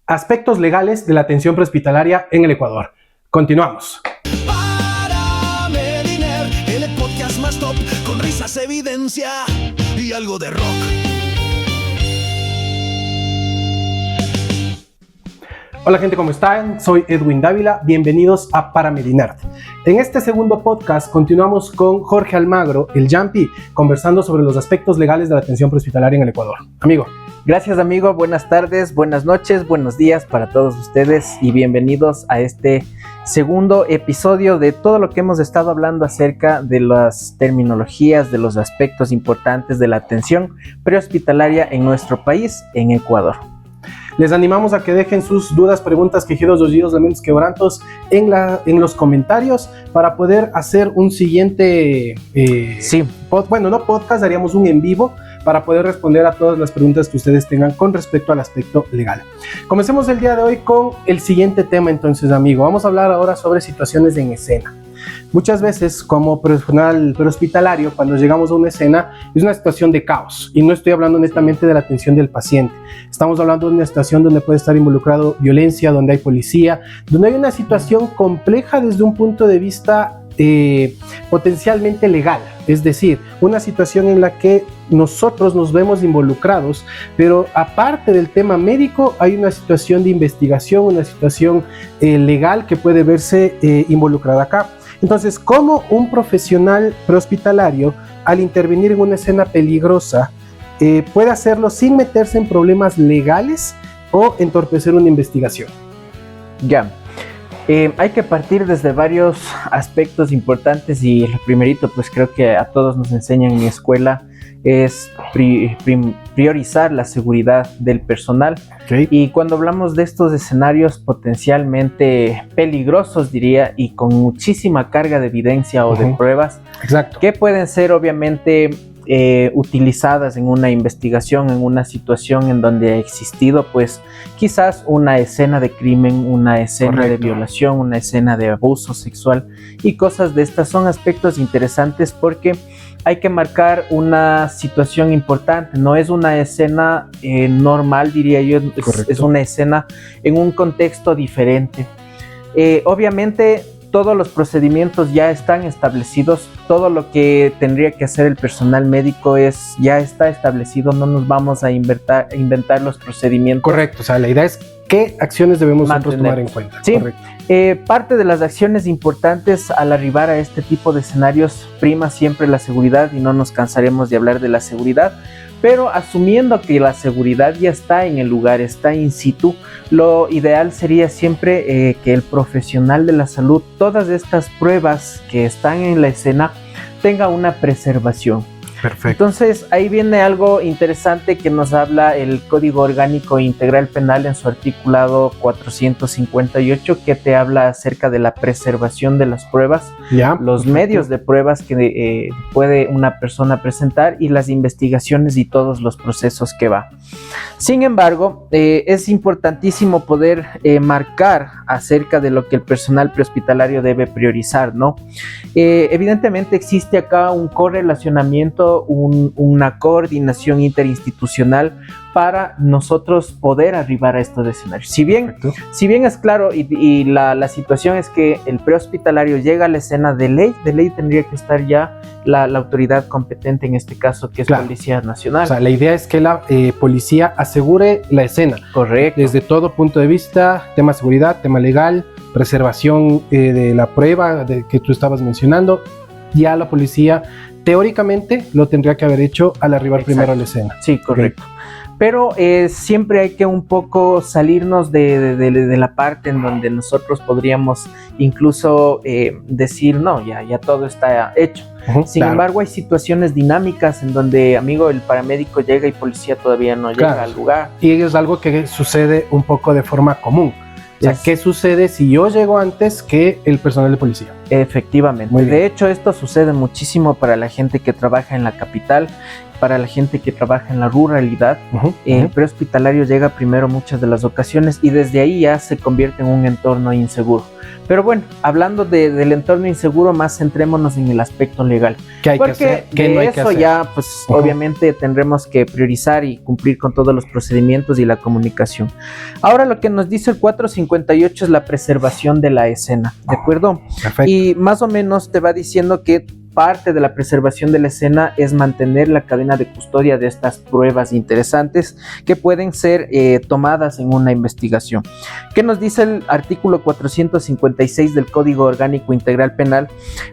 Aspectos legales de la atención prehospitalaria en el Ecuador. Continuamos. Para Mediner, el podcast más top, con risas, evidencia y algo de rock. Hola gente, ¿cómo están? Soy Edwin Dávila, bienvenidos a Paramedinerd. En este segundo podcast continuamos con Jorge Almagro, el Jumpy, conversando sobre los aspectos legales de la atención prehospitalaria en el Ecuador. Amigo. Gracias, amigo, buenas tardes, buenas noches, buenos días para todos ustedes y bienvenidos a este segundo episodio de todo lo que hemos estado hablando acerca de las terminologías, de los aspectos importantes de la atención prehospitalaria en nuestro país, en Ecuador. Les animamos a que dejen sus dudas, preguntas, quejidos, dollidos, lamentos, quebrantos en los comentarios para poder hacer un siguiente no podcast, haríamos un en vivo para poder responder a todas las preguntas que ustedes tengan con respecto al aspecto legal. Comencemos el día de hoy con el siguiente tema entonces, amigo. Vamos a hablar ahora sobre situaciones en escena. Muchas veces como profesional prehospitalario, cuando llegamos a una escena, es una situación de caos. Y no estoy hablando netamente de la atención del paciente. Estamos hablando de una situación donde puede estar involucrado violencia, donde hay policía, donde hay una situación compleja desde un punto de vista potencialmente legal. Es decir, una situación en la que nosotros nos vemos involucrados, pero aparte del tema médico, hay una situación de investigación, una situación legal que puede verse involucrada acá. Entonces, ¿cómo un profesional prehospitalario, al intervenir en una escena peligrosa, puede hacerlo sin meterse en problemas legales o entorpecer una investigación? Ya, hay que partir desde varios aspectos importantes y el primerito, pues creo que a todos nos enseñan en escuela, es priorizar la seguridad del personal. Okay. Y cuando hablamos de estos escenarios potencialmente peligrosos, diría, y con muchísima carga de evidencia o de pruebas, exacto, que pueden ser obviamente utilizadas en una investigación, en una situación en donde ha existido pues quizás una escena de crimen, una escena de violación, una escena de abuso sexual y cosas de estas. Son aspectos interesantes porque hay que marcar una situación importante. No es una escena normal, diría yo, es una escena en un contexto diferente. Obviamente todos los procedimientos ya están establecidos, todo lo que tendría que hacer el personal médico ya está establecido, no nos vamos a inventar los procedimientos. Correcto, o sea, la idea es qué acciones debemos nosotros tomar en cuenta. Sí. Correcto. Parte de las acciones importantes al arribar a este tipo de escenarios prima siempre la seguridad y no nos cansaremos de hablar de la seguridad. Pero asumiendo que la seguridad ya está en el lugar, está in situ, lo ideal sería siempre que el profesional de la salud, todas estas pruebas que están en la escena, tenga una preservación. Perfecto. Entonces ahí viene algo interesante que nos habla el Código Orgánico Integral Penal en su articulado 458, que te habla acerca de la preservación de las pruebas, los medios de pruebas que puede una persona presentar y las investigaciones y todos los procesos que va. Sin embargo, es importantísimo poder marcar acerca de lo que el personal prehospitalario debe priorizar, ¿no? Evidentemente existe acá un correlacionamiento, una coordinación interinstitucional para nosotros poder arribar a estos escenarios. Si bien es claro y la situación es que el prehospitalario llega a la escena de ley tendría que estar ya la autoridad competente en este caso, que es Policía Nacional. O sea, la idea es que la policía asegure la escena. Correcto. Desde todo punto de vista, tema seguridad, tema legal, preservación de la prueba que tú estabas mencionando. Ya la policía teóricamente lo tendría que haber hecho al arribar primero a la escena. Sí, correcto. Okay. Pero siempre hay que un poco salirnos de la parte en donde nosotros podríamos incluso decir, no, ya todo está hecho. Sin embargo, hay situaciones dinámicas en donde, amigo, el paramédico llega y policía todavía no llega al lugar. Y es algo que sucede un poco de forma común. O sea, ¿qué sucede si yo llego antes que el personal de policía? Efectivamente. De hecho, esto sucede muchísimo para la gente que trabaja en la capital, para la gente que trabaja en la ruralidad, el prehospitalario llega primero muchas de las ocasiones y desde ahí ya se convierte en un entorno inseguro. Pero bueno, hablando del entorno inseguro, más centrémonos en el aspecto legal. ¿Qué hay que hacer? ¿Qué no hay que hacer? Ya, pues obviamente tendremos que priorizar y cumplir con todos los procedimientos y la comunicación. Ahora lo que nos dice el 458 es la preservación de la escena, ¿de acuerdo? Perfecto. Y más o menos te va diciendo que parte de la preservación de la escena es mantener la cadena de custodia de estas pruebas interesantes que pueden ser tomadas en una investigación. ¿Qué nos dice el artículo 456 del Código Orgánico Integral Penal?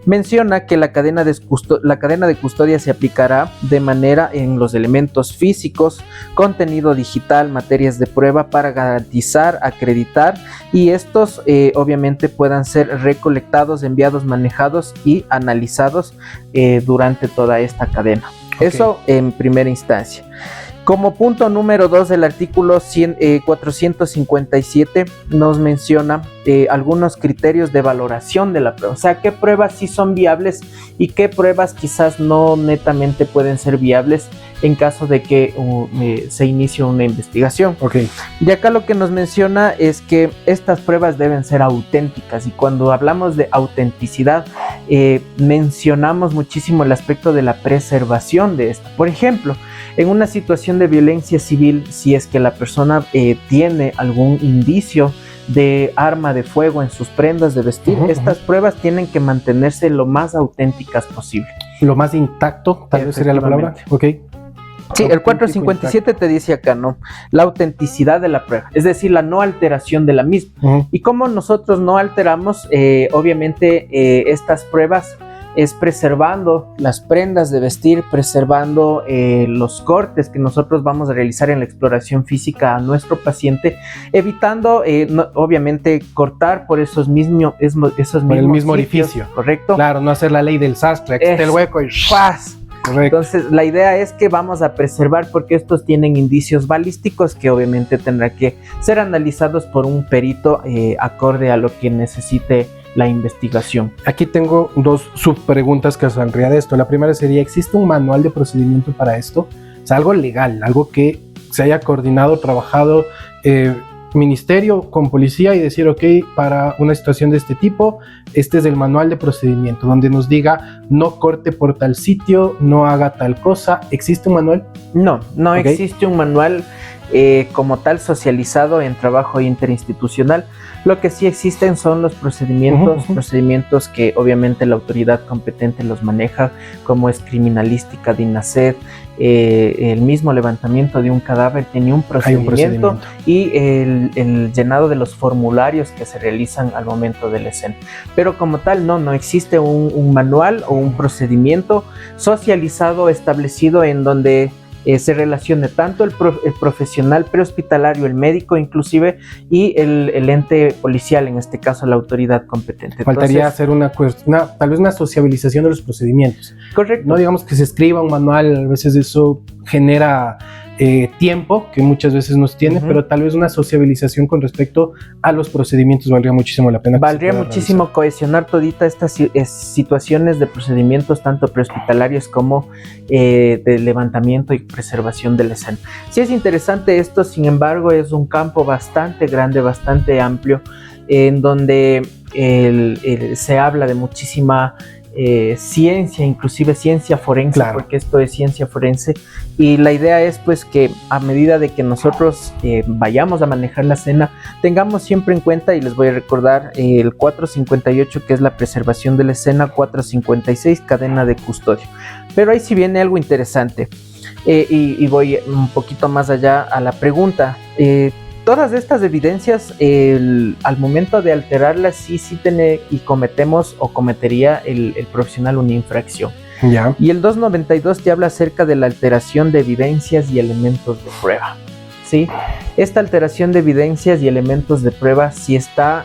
Menciona que la cadena de custodia se aplicará de manera en los elementos físicos, contenido digital, materias de prueba para garantizar, acreditar y estos obviamente puedan ser recolectados, enviados, manejados y analizados durante toda esta cadena. Eso en primera instancia. Como punto número 2 del artículo 457 nos menciona algunos criterios de valoración de la prueba, o sea, qué pruebas sí son viables y qué pruebas quizás no netamente pueden ser viables en caso de que se inicie una investigación. Y acá lo que nos menciona es que estas pruebas deben ser auténticas y cuando hablamos de autenticidad mencionamos muchísimo el aspecto de la preservación de esta. Por ejemplo, en una situación de violencia civil, si es que la persona tiene algún indicio de arma de fuego en sus prendas de vestir, estas pruebas tienen que mantenerse lo más auténticas posible. Lo más intacto, tal vez sería la palabra. Sí, el 457 te dice acá, ¿no? La autenticidad de la prueba, es decir, la no alteración de la misma. Y como nosotros no alteramos, obviamente estas pruebas es preservando las prendas de vestir, preservando los cortes que nosotros vamos a realizar en la exploración física a nuestro paciente, evitando obviamente cortar por esos mismos por el mismo orificio, ¿correcto? Claro, no hacer la ley del sastre, aquí está el hueco y ¡paz! Correcto. Entonces la idea es que vamos a preservar porque estos tienen indicios balísticos que obviamente tendrá que ser analizados por un perito acorde a lo que necesite la investigación. Aquí tengo dos subpreguntas que saldría de esto. La primera sería, ¿existe un manual de procedimiento para esto? O sea, algo legal, algo que se haya coordinado, trabajado ministerio con policía y decir, ok, para una situación de este tipo, este es el manual de procedimiento, donde nos diga, no corte por tal sitio, no haga tal cosa. ¿Existe un manual? No existe un manual como tal socializado en trabajo interinstitucional. Lo que sí existen son los procedimientos que obviamente la autoridad competente los maneja, como es criminalística, DINASED, el mismo levantamiento de un cadáver tiene un procedimiento y el llenado de los formularios que se realizan al momento de la escena. Pero como tal no existe un manual o un procedimiento socializado establecido en donde se relacione tanto el profesional prehospitalario, el médico inclusive, y el ente policial, en este caso la autoridad competente. Faltaría hacer tal vez una sociabilización de los procedimientos. Correcto. No digamos que se escriba un manual, a veces eso genera tiempo que muchas veces nos tiene, pero tal vez una sociabilización con respecto a los procedimientos valdría muchísimo la pena. Valdría muchísimo cohesionar todita estas situaciones de procedimientos tanto prehospitalarios como de levantamiento y preservación de la escena. Sí es interesante esto, sin embargo es un campo bastante grande, bastante amplio, en donde se habla de muchísima ciencia, inclusive ciencia forense, claro, porque esto es ciencia forense, y la idea es pues que a medida de que nosotros vayamos a manejar la escena, tengamos siempre en cuenta, y les voy a recordar el 458 que es la preservación de la escena, 456 cadena de custodia. Pero ahí sí viene algo interesante, y voy un poquito más allá a la pregunta. Todas estas evidencias, al momento de alterarlas, sí tiene y cometemos o cometería el profesional una infracción. Yeah. Y el 292 te habla acerca de la alteración de evidencias y elementos de prueba. ¿Sí? Esta alteración de evidencias y elementos de prueba sí está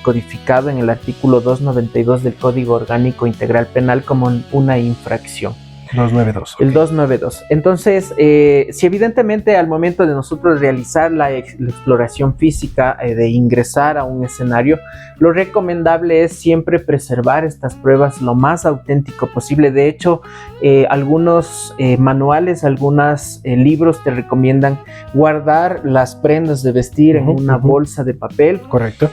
codificado en el artículo 292 del Código Orgánico Integral Penal como una infracción. 292. El 292. Entonces, si evidentemente al momento de nosotros realizar la exploración física, de ingresar a un escenario, lo recomendable es siempre preservar estas pruebas lo más auténtico posible. De hecho, algunos manuales, algunos libros te recomiendan guardar las prendas de vestir en una bolsa de papel. Correcto.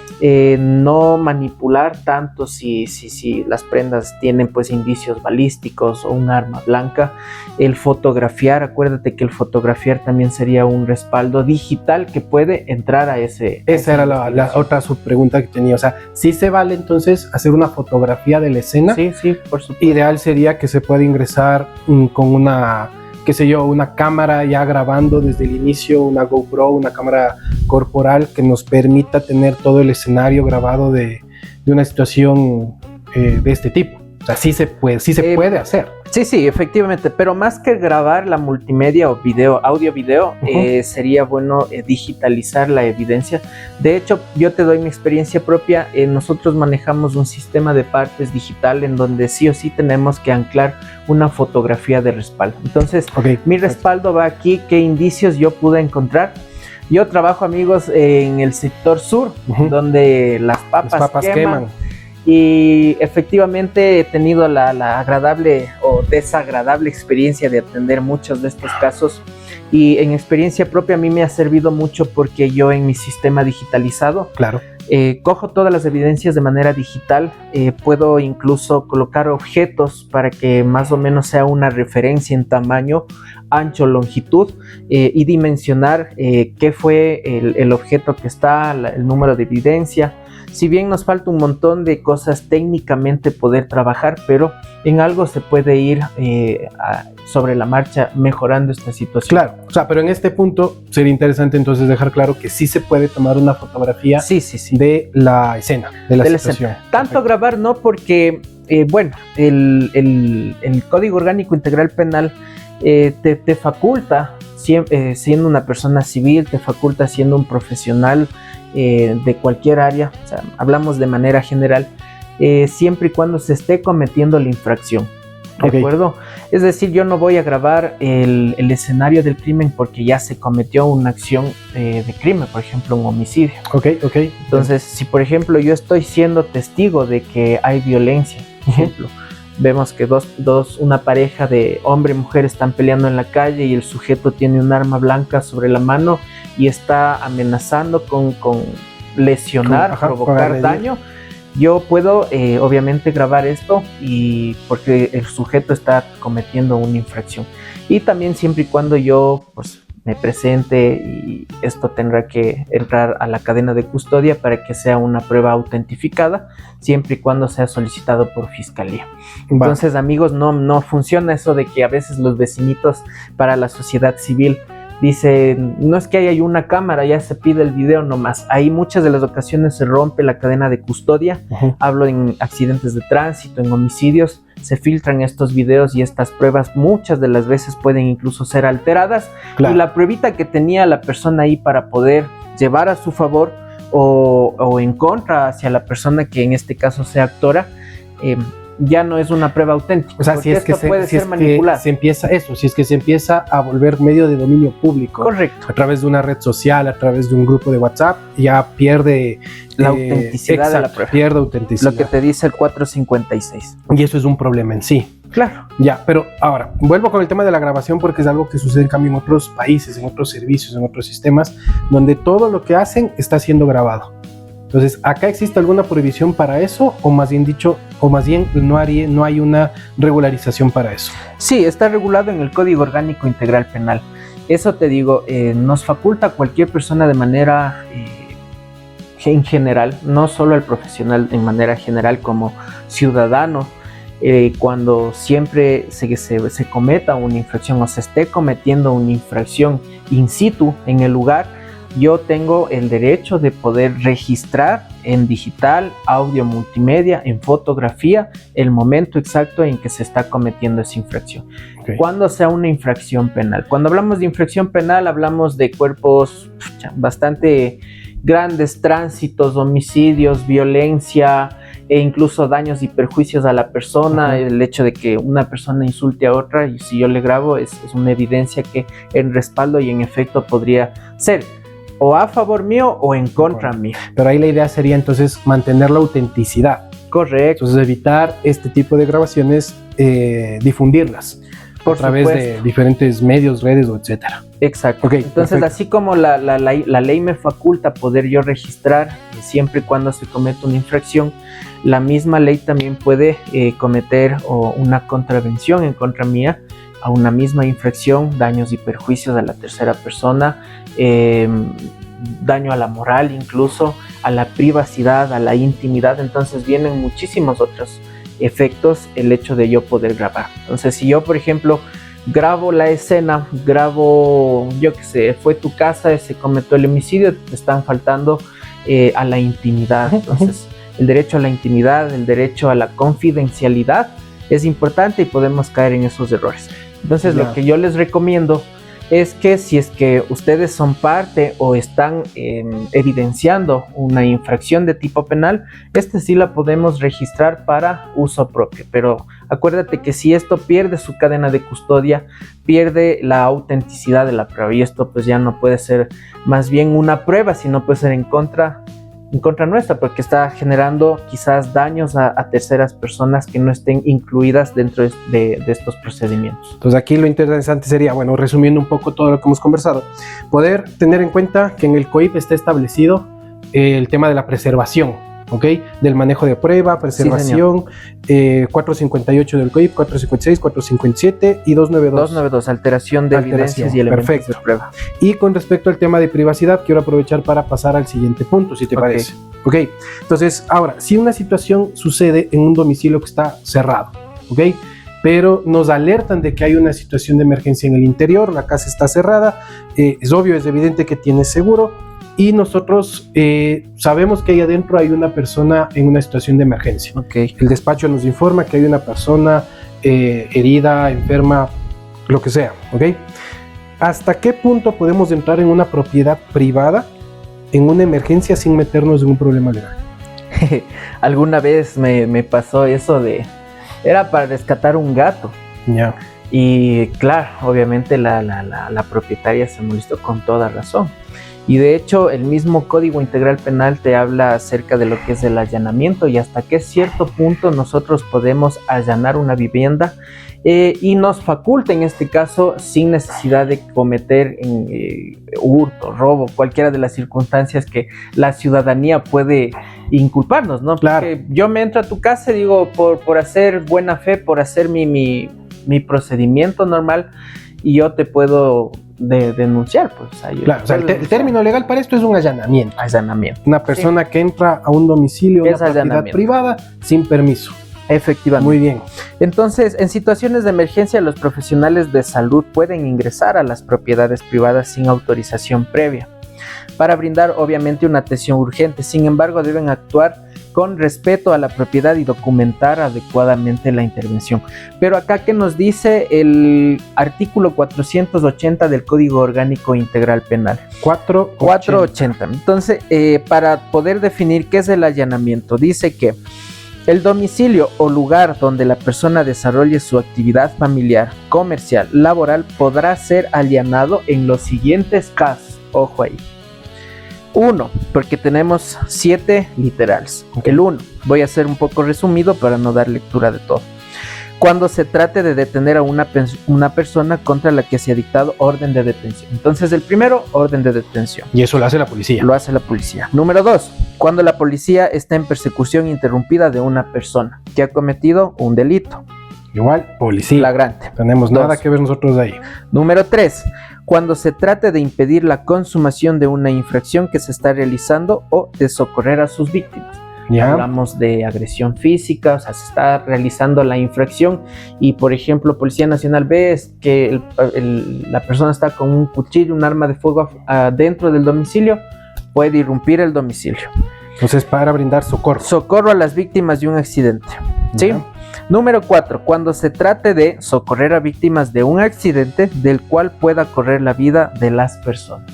No manipular tanto si las prendas tienen pues indicios balísticos o un arma blanca. El fotografiar, acuérdate que el fotografiar también sería un respaldo digital que puede entrar a ese... Esa era la otra subpregunta que tenía. O sea, ¿sí se vale entonces hacer una fotografía de la escena? Sí, por supuesto. Ideal sería que se pueda ingresar con una, qué sé yo, una cámara ya grabando desde el inicio, una GoPro, una cámara corporal que nos permita tener todo el escenario grabado de una situación de este tipo. O sea, sí se puede hacer. Sí, efectivamente, pero más que grabar la multimedia o audio-video, sería bueno digitalizar la evidencia. De hecho, yo te doy mi experiencia propia. Nosotros manejamos un sistema de partes digital en donde sí o sí tenemos que anclar una fotografía de respaldo. Entonces, mi respaldo va aquí. ¿Qué indicios yo pude encontrar? Yo trabajo, amigos, en el sector sur, donde las papas queman. Y efectivamente he tenido la agradable o desagradable experiencia de atender muchos de estos casos, y en experiencia propia a mí me ha servido mucho porque yo en mi sistema digitalizado cojo todas las evidencias de manera digital. Puedo incluso colocar objetos para que más o menos sea una referencia en tamaño, ancho, longitud, y dimensionar qué fue el objeto que está, el número de evidencia. Si bien nos falta un montón de cosas técnicamente poder trabajar, pero en algo se puede ir sobre la marcha mejorando esta situación. Claro, o sea, pero en este punto sería interesante entonces dejar claro que sí se puede tomar una fotografía de la escena, de la situación. Escena. Tanto grabar no, porque, el Código Orgánico Integral Penal te faculta, siendo una persona civil, te faculta siendo un profesional de cualquier área, o sea, hablamos de manera general, siempre y cuando se esté cometiendo la infracción, ¿de acuerdo? Es decir, yo no voy a grabar el escenario del crimen porque ya se cometió una acción de crimen, por ejemplo, un homicidio. Entonces, si por ejemplo yo estoy siendo testigo de que hay violencia, por ejemplo, vemos que una pareja de hombre y mujer están peleando en la calle y el sujeto tiene un arma blanca sobre la mano y está amenazando con lesionar, provocar daño. Yo puedo obviamente grabar esto, y porque el sujeto está cometiendo una infracción. Y también siempre y cuando yo pues me presente, y esto tendrá que entrar a la cadena de custodia para que sea una prueba autentificada, siempre y cuando sea solicitado por fiscalía. Entonces, amigos, no funciona eso de que a veces los vecinitos para la sociedad civil dicen, no es que haya una cámara, ya se pide el video nomás. Ahí muchas de las ocasiones se rompe la cadena de custodia. Hablo en accidentes de tránsito, en homicidios, se filtran estos videos y estas pruebas muchas de las veces pueden incluso ser alteradas. Y la pruebita que tenía la persona ahí para poder llevar a su favor o en contra hacia la persona que en este caso sea actora, ya no es una prueba auténtica. O sea, si es que se empieza a volver medio de dominio público. Correcto. A través de una red social, a través de un grupo de WhatsApp, ya pierde la autenticidad de la prueba. Pierde autenticidad. Lo que te dice el 456. Y eso es un problema en sí. Claro. Ya, pero ahora, vuelvo con el tema de la grabación porque es algo que sucede en cambio en otros países, en otros servicios, en otros sistemas, donde todo lo que hacen está siendo grabado. Entonces, ¿acá existe alguna prohibición para eso? O más bien no hay una regularización para eso. Sí, está regulado en el Código Orgánico Integral Penal. Eso te digo, nos faculta a cualquier persona de manera en general, no solo al profesional, en manera general como ciudadano, cuando siempre se cometa una infracción o se esté cometiendo una infracción in situ en el lugar, yo tengo el derecho de poder registrar en digital, audio, multimedia, en fotografía, el momento exacto en que se está cometiendo esa infracción. Cuando sea una infracción penal. Cuando hablamos de infracción penal, hablamos de cuerpos bastante grandes, tránsitos, homicidios, violencia, e incluso daños y perjuicios a la persona. El hecho de que una persona insulte a otra y si yo le grabo es una evidencia que en respaldo y en efecto podría ser o a favor mío o en contra mío. Pero ahí la idea sería entonces mantener la autenticidad. Correcto. Entonces evitar este tipo de grabaciones, difundirlas a través de diferentes medios, redes o etcétera. Exacto. Okay, entonces, perfecto. así como la ley me faculta poder yo registrar siempre y cuando se cometa una infracción, la misma ley también puede cometer una contravención en contra mía a una misma infracción, daños y perjuicios a la tercera persona, daño a la moral incluso, a la privacidad, a la intimidad. Entonces vienen muchísimos otros efectos el hecho de yo poder grabar. Entonces si yo, por ejemplo, grabo la escena, grabo, yo qué sé, fue tu casa, se cometió el homicidio, te están faltando a la intimidad. Entonces el derecho a la intimidad, el derecho a la confidencialidad es importante y podemos caer en esos errores. Entonces lo que yo les recomiendo es que si es que ustedes son parte o están evidenciando una infracción de tipo penal, sí la podemos registrar para uso propio. Pero acuérdate que si esto pierde su cadena de custodia, pierde la autenticidad de la prueba y esto pues ya no puede ser más bien una prueba, sino puede ser en contra nuestra, porque está generando quizás daños a terceras personas que no estén incluidas dentro de estos procedimientos. Entonces aquí lo interesante sería, bueno, resumiendo un poco todo lo que hemos conversado, poder tener en cuenta que en el COIP está establecido el tema de la preservación, ¿ok? Del manejo de prueba, preservación, sí, 458 del COIP, 456, 457 y 292. 292, alteración de evidencias y elementos de prueba. Y con respecto al tema de privacidad, quiero aprovechar para pasar al siguiente punto, si te parece. Ok, entonces, ahora, si una situación sucede en un domicilio que está cerrado, ¿ok? Pero nos alertan de que hay una situación de emergencia en el interior, la casa está cerrada, es obvio, es evidente que tienes seguro, y nosotros sabemos que ahí adentro hay una persona en una situación de emergencia. Okay. El despacho nos informa que hay una persona herida, enferma, lo que sea. ¿Okay? ¿Hasta qué punto podemos entrar en una propiedad privada en una emergencia sin meternos en un problema legal? Alguna vez me pasó eso era para rescatar un gato. Ya. Y claro, obviamente la propietaria se molestó con toda razón. Y de hecho el mismo Código Integral Penal te habla acerca de lo que es el allanamiento y hasta qué cierto punto nosotros podemos allanar una vivienda y nos faculta en este caso sin necesidad de cometer hurto, robo, cualquiera de las circunstancias que la ciudadanía puede inculparnos, ¿no? Claro. Porque yo me entro a tu casa y digo por hacer buena fe, por hacer mi procedimiento normal y yo te puedo denunciar, pues. Claro, o sea, el término legal para esto es un allanamiento. Allanamiento. Una persona que entra a un domicilio, una propiedad privada, sin permiso. Efectivamente. Muy bien. Entonces, en situaciones de emergencia, los profesionales de salud pueden ingresar a las propiedades privadas sin autorización previa para brindar, obviamente, una atención urgente. Sin embargo, deben actuar con respeto a la propiedad y documentar adecuadamente la intervención. Pero acá, ¿qué nos dice el artículo 480 del Código Orgánico Integral Penal? 480. Entonces, para poder definir qué es el allanamiento, dice que el domicilio o lugar donde la persona desarrolle su actividad familiar, comercial, laboral, podrá ser allanado en los siguientes casos. Ojo ahí. 1, porque tenemos 7 literales. Okay. El 1, voy a hacer un poco resumido para no dar lectura de todo. Cuando se trate de detener a una persona contra la que se ha dictado orden de detención. Entonces, el primero, orden de detención. Y eso lo hace la policía. Lo hace la policía. Número 2, cuando la policía está en persecución interrumpida de una persona que ha cometido un delito. Igual, policía. Flagrante. Tenemos nada que ver nosotros ahí. Número 3, cuando se trate de impedir la consumación de una infracción que se está realizando o de socorrer a sus víctimas. Ya. Hablamos de agresión física, o sea, se está realizando la infracción y, por ejemplo, Policía Nacional ve que la persona está con un cuchillo, un arma de fuego dentro del domicilio, puede irrumpir el domicilio. Entonces, para brindar socorro. Socorro a las víctimas de un accidente. ¿Sí? Número 4, cuando se trate de socorrer a víctimas de un accidente del cual pueda correr la vida de las personas.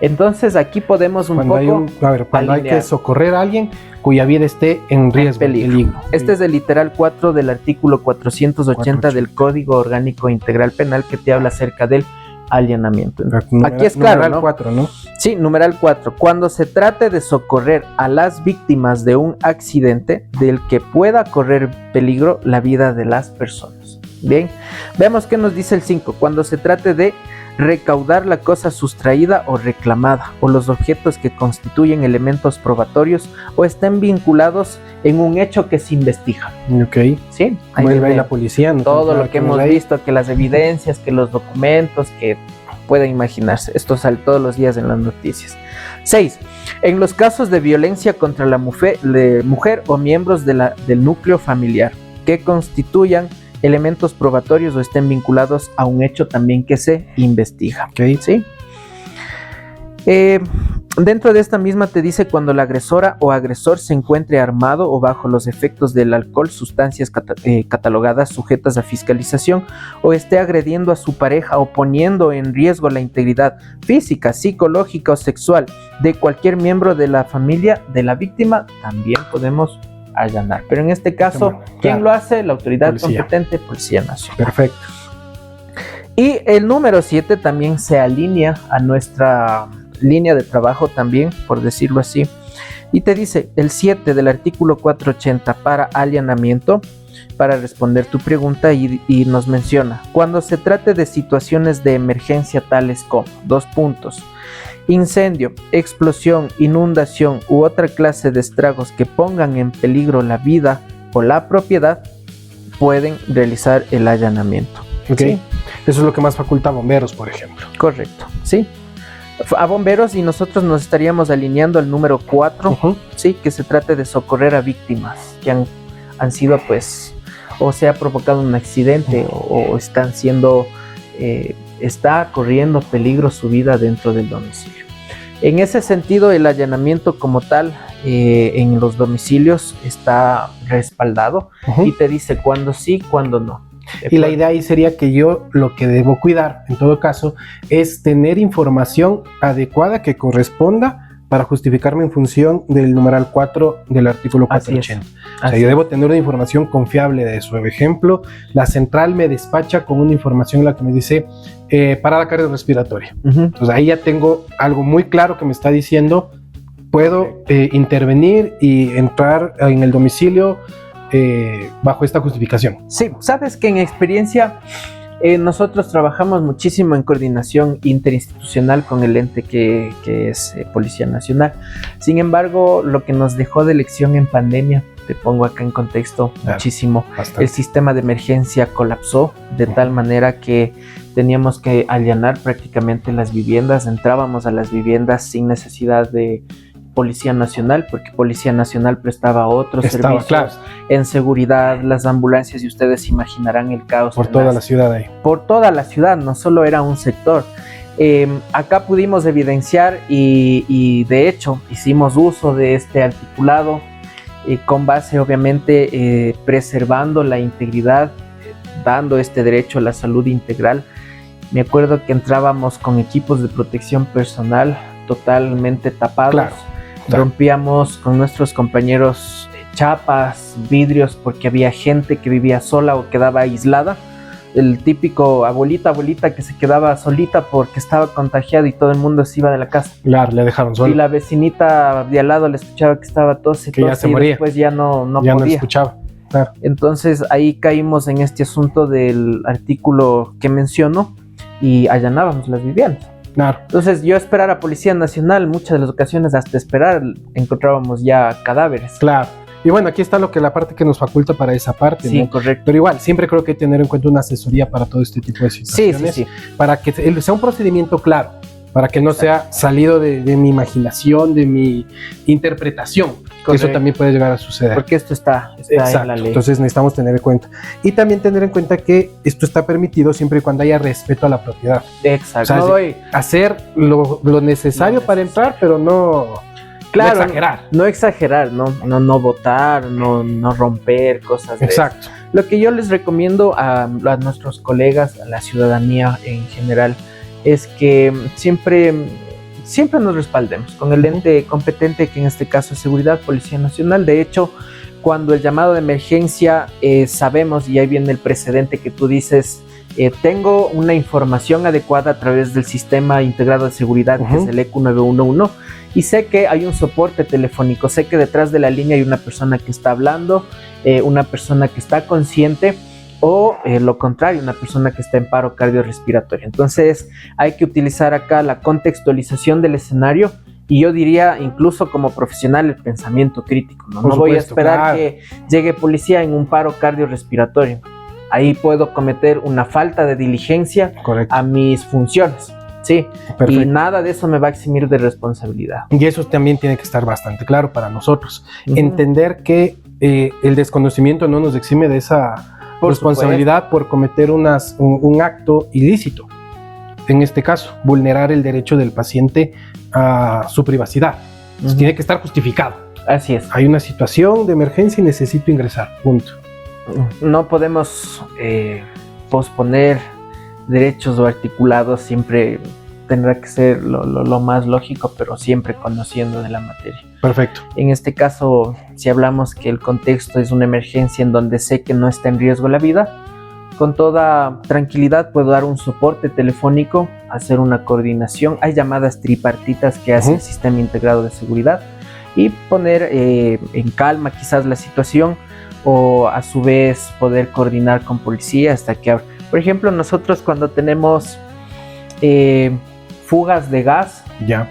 Entonces aquí podemos cuando hay que socorrer a alguien cuya vida esté en riesgo, peligro. Este es el literal 4 del artículo 480 del Código Orgánico Integral Penal, que te habla acerca del allanamiento. Aquí es claro, numeral 4, ¿no? Sí, numeral 4. Cuando se trate de socorrer a las víctimas de un accidente del que pueda correr peligro la vida de las personas. Bien, veamos qué nos dice el 5. Cuando se trate de recaudar la cosa sustraída o reclamada, o los objetos que constituyen elementos probatorios o estén vinculados en un hecho que se investiga. Ok. Sí, ahí viene la policía. ¿No? Todo lo que hemos visto, que las evidencias, que los documentos, que pueden imaginarse. Esto sale todos los días en las noticias. 6. En los casos de violencia contra la mujer o miembros del núcleo familiar que constituyan elementos probatorios o estén vinculados a un hecho también que se investiga. Okay. ¿Sí? Dentro de esta misma te dice cuando la agresora o agresor se encuentre armado o bajo los efectos del alcohol, sustancias catalogadas sujetas a fiscalización, o esté agrediendo a su pareja o poniendo en riesgo la integridad física, psicológica o sexual de cualquier miembro de la familia de la víctima, también podemos allanar. Pero en este caso, bueno, ¿quién lo hace? La autoridad competente, Policía Nacional. Perfecto. Y el número 7 también se alinea a nuestra línea de trabajo también, por decirlo así. Y te dice el 7 del artículo 480 para allanamiento, para responder tu pregunta, y nos menciona, cuando se trate de situaciones de emergencia tales como, 2 puntos, incendio, explosión, inundación u otra clase de estragos que pongan en peligro la vida o la propiedad, pueden realizar el allanamiento. Ok, ¿sí? Eso es lo que más faculta a bomberos, por ejemplo. Correcto, sí. A bomberos, y nosotros nos estaríamos alineando al número 4, sí, que se trate de socorrer a víctimas que han sido, pues, o se ha provocado un accidente o están siendo, está corriendo peligro su vida dentro del domicilio. En ese sentido, el allanamiento como tal en los domicilios está respaldado y te dice cuándo sí, cuándo no. Y la idea ahí sería que yo lo que debo cuidar, en todo caso, es tener información adecuada que corresponda para justificarme en función del numeral 4 del artículo 480. O sea, yo debo tener una información confiable de eso. Por ejemplo, la central me despacha con una información en la que me dice parada cardiorrespiratoria. Entonces ahí ya tengo algo muy claro que me está diciendo, puedo intervenir y entrar en el domicilio bajo esta justificación. Sí, sabes que en experiencia nosotros trabajamos muchísimo en coordinación interinstitucional con el ente que es Policía Nacional. Sin embargo, lo que nos dejó de lección en pandemia, te pongo acá en contexto, muchísimo, bastante. El sistema de emergencia colapsó de tal manera que teníamos que allanar prácticamente las viviendas, entrábamos a las viviendas sin necesidad de Policía Nacional, porque Policía Nacional prestaba otros servicios, claro, en seguridad, las ambulancias, y ustedes imaginarán el caos. Por toda la ciudad ahí. Por toda la ciudad, no solo era un sector. Acá pudimos evidenciar y de hecho hicimos uso de este articulado con base obviamente preservando la integridad, dando este derecho a la salud integral. Me acuerdo que entrábamos con equipos de protección personal totalmente tapados. Claro. Rompíamos con nuestros compañeros chapas, vidrios, porque había gente que vivía sola o quedaba aislada. El típico abuelita que se quedaba solita porque estaba contagiada y todo el mundo se iba de la casa. Claro, le dejaron sola. Y la vecinita de al lado le escuchaba que estaba tose, que ya se moría. Y después ya no podía. No escuchaba. Claro. Entonces ahí caímos en este asunto del artículo que menciono y allanábamos las viviendas. Claro. Entonces yo esperar a Policía Nacional, muchas de las ocasiones hasta esperar encontrábamos ya cadáveres. Claro. Y bueno, aquí está la parte que nos faculta para esa parte, sí, ¿no? Correcto. Pero igual, siempre creo que hay que tener en cuenta una asesoría para todo este tipo de situaciones. Sí. Para que sea un procedimiento claro, para que no sea salido de mi imaginación, de mi interpretación. Que eso también puede llegar a suceder. Porque esto está en la ley. Entonces necesitamos tener en cuenta. Y también tener en cuenta que esto está permitido siempre y cuando haya respeto a la propiedad. Exacto. O sea, hacer lo necesario para entrar, pero no... Claro, no exagerar. No exagerar, no botar, no romper cosas. Exacto. Lo que yo les recomiendo a nuestros colegas, a la ciudadanía en general, es que siempre siempre nos respaldemos con el ente competente, que en este caso es Seguridad, Policía Nacional. De hecho, cuando el llamado de emergencia sabemos, y ahí viene el precedente que tú dices, tengo una información adecuada a través del Sistema Integrado de Seguridad, que es el ECU 911, y sé que hay un soporte telefónico, sé que detrás de la línea hay una persona que está hablando, una persona que está consciente, o lo contrario, una persona que está en paro cardiorrespiratorio. Entonces hay que utilizar acá la contextualización del escenario, y yo diría incluso como profesional el pensamiento crítico, no voy a esperar que llegue policía en un paro cardiorrespiratorio. Ahí puedo cometer una falta de diligencia a mis funciones, ¿sí? Perfecto. Y nada de eso me va a eximir de responsabilidad. Y eso también tiene que estar bastante claro para nosotros. Entender que el desconocimiento no nos exime de esa responsabilidad por cometer un acto ilícito. En este caso, vulnerar el derecho del paciente a su privacidad. Entonces, tiene que estar justificado. Así es. Hay una situación de emergencia y necesito ingresar, punto. No podemos posponer derechos o articulados, siempre tendrá que ser lo más lógico, pero siempre conociendo de la materia. Perfecto. En este caso, si hablamos que el contexto es una emergencia en donde sé que no está en riesgo la vida, con toda tranquilidad puedo dar un soporte telefónico, hacer una coordinación. Hay llamadas tripartitas que hace el Sistema Integrado de Seguridad, y poner en calma quizás la situación, o a su vez poder coordinar con policía hasta que abra. Por ejemplo, nosotros cuando tenemos fugas de gas,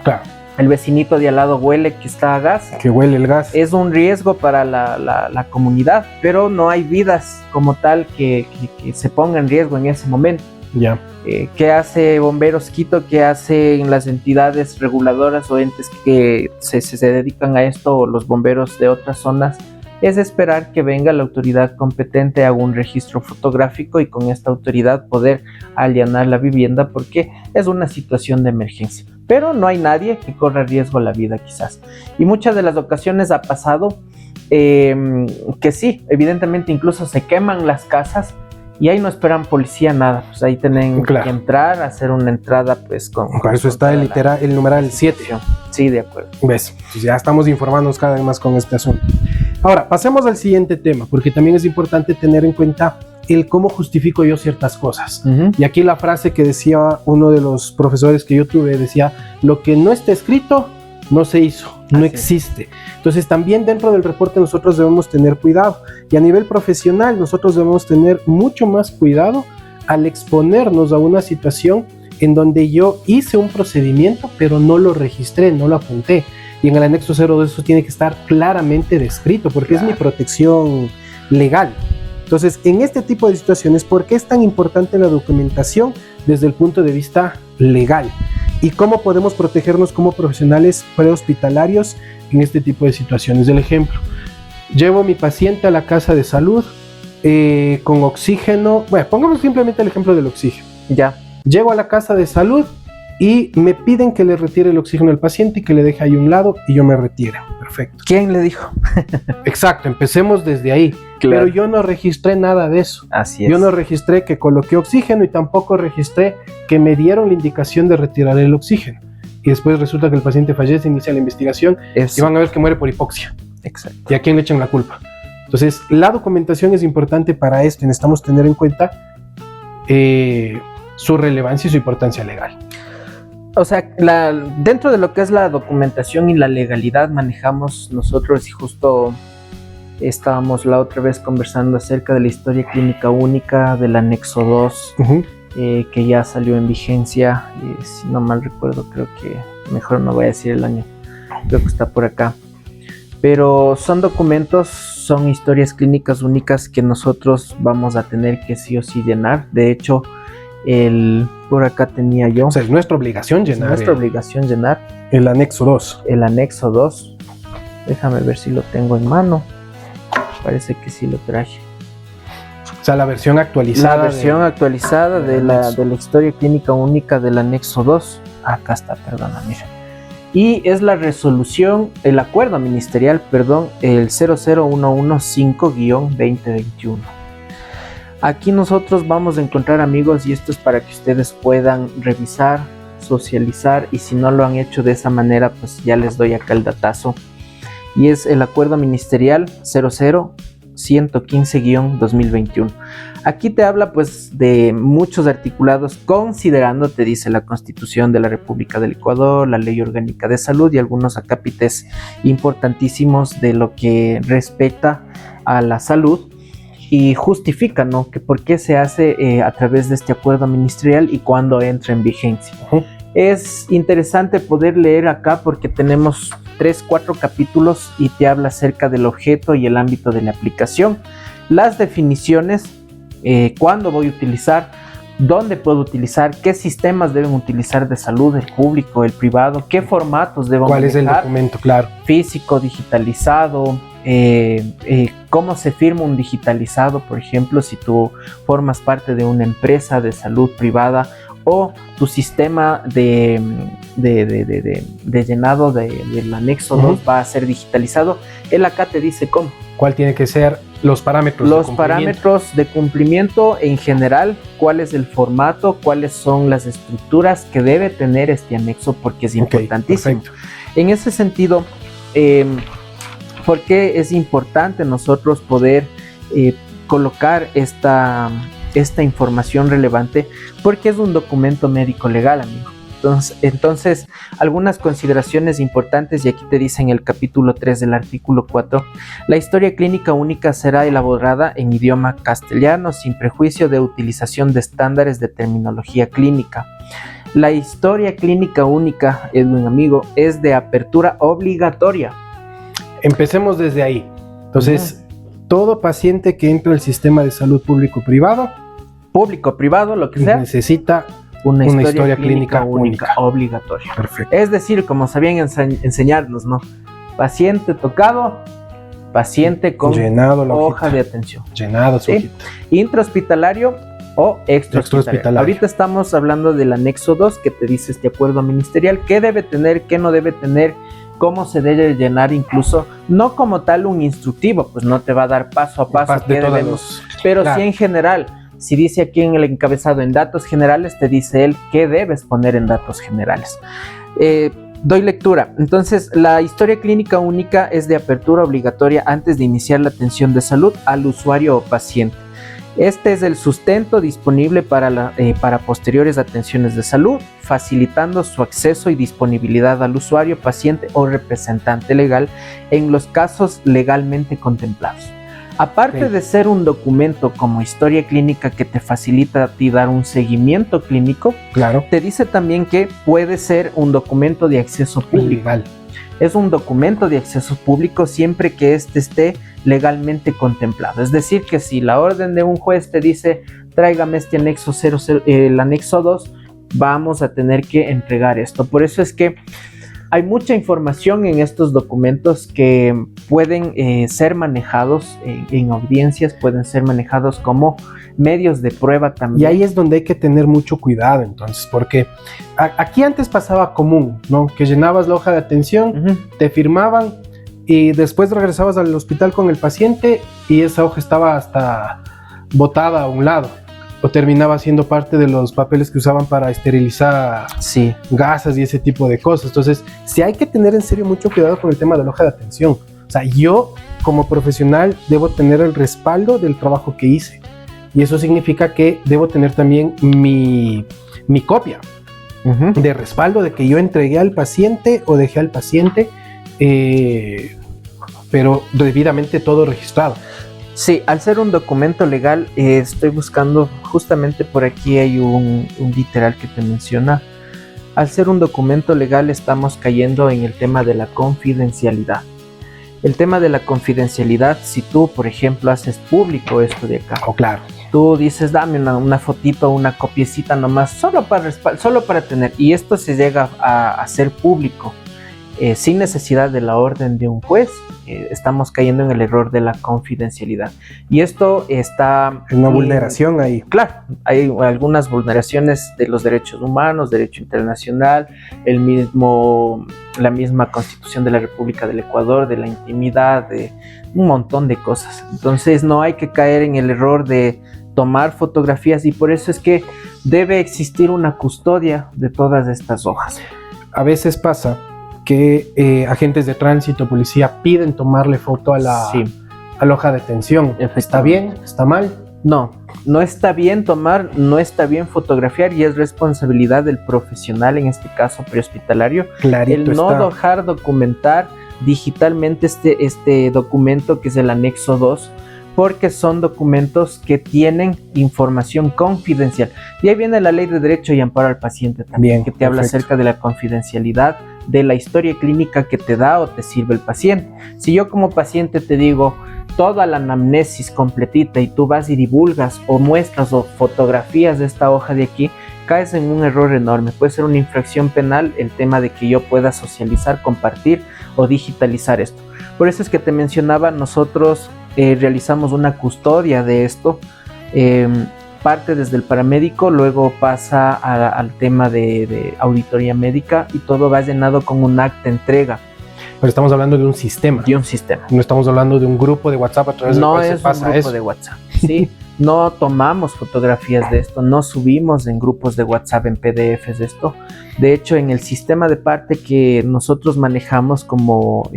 claro, el vecinito de al lado huele que está a gas, que huele el gas, es un riesgo para la comunidad, pero no hay vidas como tal que se pongan en riesgo en ese momento. ¿Qué hace Bomberos Quito? ¿Qué hacen las entidades reguladoras o entes que se dedican a esto, o los bomberos de otras zonas? Es esperar que venga la autoridad competente, haga un registro fotográfico, y con esta autoridad poder allanar la vivienda, porque es una situación de emergencia. Pero no hay nadie que corra riesgo a la vida quizás. Y muchas de las ocasiones ha pasado que sí, evidentemente incluso se queman las casas, y ahí no esperan policía, nada. Pues ahí tienen que entrar, hacer una entrada pues con... Para eso está el numeral 7. Sí, de acuerdo. ¿Ves? Pues ya estamos informándonos cada vez más con este asunto. Ahora, pasemos al siguiente tema, porque también es importante tener en cuenta el cómo justifico yo ciertas cosas. Y aquí la frase que decía uno de los profesores que yo tuve, decía: lo que no está escrito no se hizo, no existe. Entonces también dentro del reporte nosotros debemos tener cuidado, y a nivel profesional nosotros debemos tener mucho más cuidado al exponernos a una situación en donde yo hice un procedimiento pero no lo registré, no lo apunté, y en el anexo 0 de eso tiene que estar claramente descrito, porque es mi protección legal. Entonces, en este tipo de situaciones, ¿por qué es tan importante la documentación desde el punto de vista legal? ¿Y cómo podemos protegernos como profesionales prehospitalarios en este tipo de situaciones? El ejemplo: llevo a mi paciente a la casa de salud con oxígeno. Bueno, pongamos simplemente el ejemplo del oxígeno. Llego a la casa de salud y me piden que le retire el oxígeno al paciente y que le deje ahí a un lado, y yo me retiro. Perfecto. ¿Quién le dijo? Exacto, empecemos desde ahí. Pero yo no registré nada de eso. Así es. Yo no registré que coloqué oxígeno, y tampoco registré que me dieron la indicación de retirar el oxígeno. Y después resulta que el paciente fallece, inicia la investigación y van a ver que muere por hipoxia. Exacto. ¿Y a quién le echan la culpa? Entonces, la documentación es importante para esto, y necesitamos tener en cuenta su relevancia y su importancia legal. O sea, dentro de lo que es la documentación y la legalidad manejamos nosotros, y justo estábamos la otra vez conversando acerca de la historia clínica única del anexo 2, que ya salió en vigencia, si no mal recuerdo, creo que mejor no voy a decir el año, creo que está por acá. Pero son documentos, son historias clínicas únicas que nosotros vamos a tener que sí o sí llenar. De hecho, por acá tenía yo. O sea, es nuestra obligación llenar. Es nuestra obligación llenar. El anexo 2. El anexo 2. Déjame ver si lo tengo en mano. Parece que sí lo traje. O sea, la versión actualizada. La versión actualizada de la historia clínica única del anexo 2. Acá está, perdona, mira. Y es la resolución, el acuerdo ministerial, perdón, el 00115-2021. Aquí nosotros vamos a encontrar, amigos, y esto es para que ustedes puedan revisar socializar, y si no lo han hecho de esa manera, pues ya les doy acá el datazo. Y es el Acuerdo Ministerial 00115-2021. Aquí te habla pues de muchos articulados, considerando, te dice, la Constitución de la República del Ecuador, la Ley Orgánica de Salud y algunos acápites importantísimos de lo que respecta a la salud, y justifica, ¿no?, que por qué se hace a través de este acuerdo ministerial y cuándo entra en vigencia. Es interesante poder leer acá porque tenemos 3-4 capítulos y te habla acerca del objeto y el ámbito de la aplicación, las definiciones, cuándo voy a utilizar, dónde puedo utilizar, qué sistemas deben utilizar de salud, el público, el privado, qué formatos debo manejar. ¿Cuál es el documento? Claro. Físico, digitalizado, cómo se firma un digitalizado, por ejemplo, si tú formas parte de una empresa de salud privada, o tu sistema de llenado del anexo 2 va a ser digitalizado. Él acá te dice cómo. ¿Cuál tiene que ser los parámetros de cumplimiento? Los parámetros de cumplimiento en general, cuál es el formato, cuáles son las estructuras que debe tener este anexo, porque es importantísimo. Perfecto. En ese sentido, ¿por qué es importante nosotros poder colocar esta información relevante? Porque es un documento médico legal, amigo. Entonces, algunas consideraciones importantes, y aquí te dice en el capítulo 3 del artículo 4, la historia clínica única será elaborada en idioma castellano sin prejuicio de utilización de estándares de terminología clínica. La historia clínica única, Edwin, amigo, es de apertura obligatoria. Empecemos desde ahí. Entonces, todo paciente que entra al sistema de salud público-privado, lo que sea, necesita una historia clínica única obligatoria. Perfecto. Es decir, como sabían enseñarnos, ¿no? Paciente tocado, paciente con hoja de atención. Llenado su hojita. Intrahospitalario o extrahospitalario. Ahorita estamos hablando del anexo 2 que te dice este acuerdo ministerial, qué debe tener, qué no debe tener, cómo se debe llenar, incluso no como tal un instructivo, pues no te va a dar paso a paso qué debemos, pero claro, sí en general. Si dice aquí en el encabezado, en datos generales, te dice él qué debes poner en datos generales. Doy lectura. Entonces, la historia clínica única es de apertura obligatoria antes de iniciar la atención de salud al usuario o paciente. Este es el sustento disponible para posteriores atenciones de salud, facilitando su acceso y disponibilidad al usuario, paciente o representante legal en los casos legalmente contemplados. Aparte de ser un documento como historia clínica que te facilita a ti dar un seguimiento clínico, claro, te dice también que puede ser un documento de acceso público. Legal. Es un documento de acceso público siempre que éste esté legalmente contemplado. Es decir, que si la orden de un juez te dice tráigame este anexo 00, el anexo 2, vamos a tener que entregar esto. Por eso es que hay mucha información en estos documentos que pueden ser manejados en audiencias, pueden ser manejados como medios de prueba también. Y ahí es donde hay que tener mucho cuidado, entonces, porque aquí antes pasaba común, ¿no? Que llenabas la hoja de atención, te firmaban y después regresabas al hospital con el paciente y esa hoja estaba hasta botada a un lado. O terminaba siendo parte de los papeles que usaban para esterilizar gasas y ese tipo de cosas. Entonces, sí hay que tener en serio mucho cuidado con el tema de la hoja de atención. O sea, yo como profesional debo tener el respaldo del trabajo que hice. Y eso significa que debo tener también mi copia de respaldo de que yo entregué al paciente o dejé al paciente, pero debidamente todo registrado. Sí, al ser un documento legal, estoy buscando, justamente por aquí hay un literal que te menciona. Al ser un documento legal estamos cayendo en el tema de la confidencialidad. El tema de la confidencialidad, si tú, por ejemplo, haces público esto de acá. Claro. Tú dices, dame una fotito, una copiecita nomás, solo para tener. Y esto se llega a hacer público. Sin necesidad de la orden de un juez, estamos cayendo en el error de la confidencialidad. Y esto está... Es una vulneración ahí. Claro, hay algunas vulneraciones de los derechos humanos, derecho internacional, la misma Constitución de la República del Ecuador, de la intimidad, de un montón de cosas. Entonces no hay que caer en el error de tomar fotografías, y por eso es que debe existir una custodia de todas estas hojas. A veces pasa que agentes de tránsito, policía, piden tomarle foto a la hoja de detención. ¿Está bien? ¿Está mal? No, no está bien tomar, no está bien fotografiar, y es responsabilidad del profesional, en este caso prehospitalario, Clarito el no dejar documentar digitalmente este documento que es el anexo 2, porque son documentos que tienen información confidencial. Y ahí viene la Ley de Derecho y Amparo al Paciente también, que te habla acerca de la confidencialidad de la historia clínica que te da o te sirve el paciente. Si yo como paciente te digo toda la anamnesis completita y tú vas y divulgas o muestras o fotografías de esta hoja de aquí, caes en un error enorme. Puede ser una infracción penal el tema de que yo pueda socializar, compartir o digitalizar esto. Por eso es que te mencionaba, nosotros realizamos una custodia de esto, parte desde el paramédico, luego pasa al tema de auditoría médica, y todo va llenado con un acta entrega. Pero estamos hablando de un sistema. De un sistema. No estamos hablando de un grupo de WhatsApp a través del cual se pasa eso. No es un grupo de WhatsApp, sí. No tomamos fotografías de esto, no subimos en grupos de WhatsApp, en PDFs de esto. De hecho, en el sistema de parte que nosotros manejamos como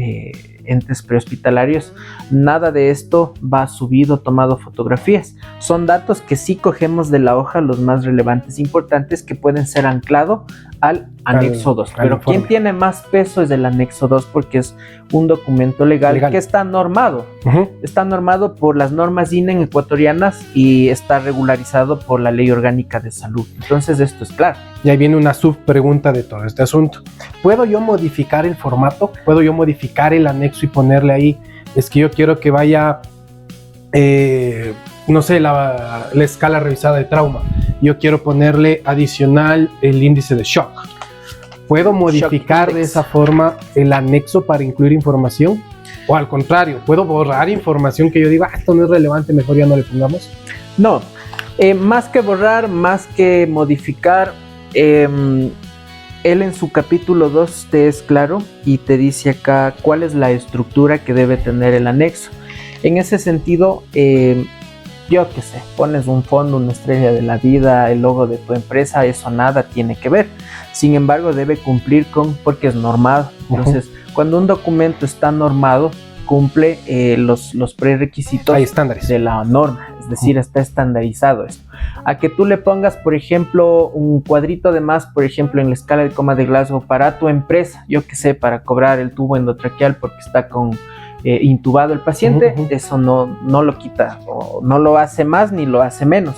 entes prehospitalarios, nada de esto va subido, tomado fotografías. Son datos que sí cogemos de la hoja, los más relevantes, importantes, que pueden ser anclado al anexo 2. Pero quien tiene más peso es el anexo 2, porque es un documento legal que está normado. Está normado por las normas INE ecuatorianas y está regularizado por la Ley Orgánica de Salud. Entonces esto es claro. Y ahí viene una subpregunta de todo este asunto. ¿Puedo yo modificar el formato? ¿Puedo yo modificar el anexo y ponerle ahí? Es que yo quiero que vaya, no sé, la escala revisada de trauma. Yo quiero ponerle adicional el índice de shock. ¿Puedo modificar de esa forma el anexo para incluir información? O al contrario, ¿puedo borrar información que yo diga, esto no es relevante, mejor ya no le pongamos? No, más que borrar, más que modificar, él en su capítulo 2 te es claro y te dice acá cuál es la estructura que debe tener el anexo. En ese sentido, yo qué sé, pones un fondo, una estrella de la vida, el logo de tu empresa, eso nada tiene que ver. Sin embargo, debe cumplir porque es normado. Entonces, cuando un documento está normado, cumple los prerequisitos de la norma, es decir, está estandarizado esto. A que tú le pongas, por ejemplo, un cuadrito de más, por ejemplo, en la escala de coma de Glasgow para tu empresa, yo qué sé, para cobrar el tubo endotraqueal porque está intubado el paciente, eso no lo quita, o no lo hace más ni lo hace menos.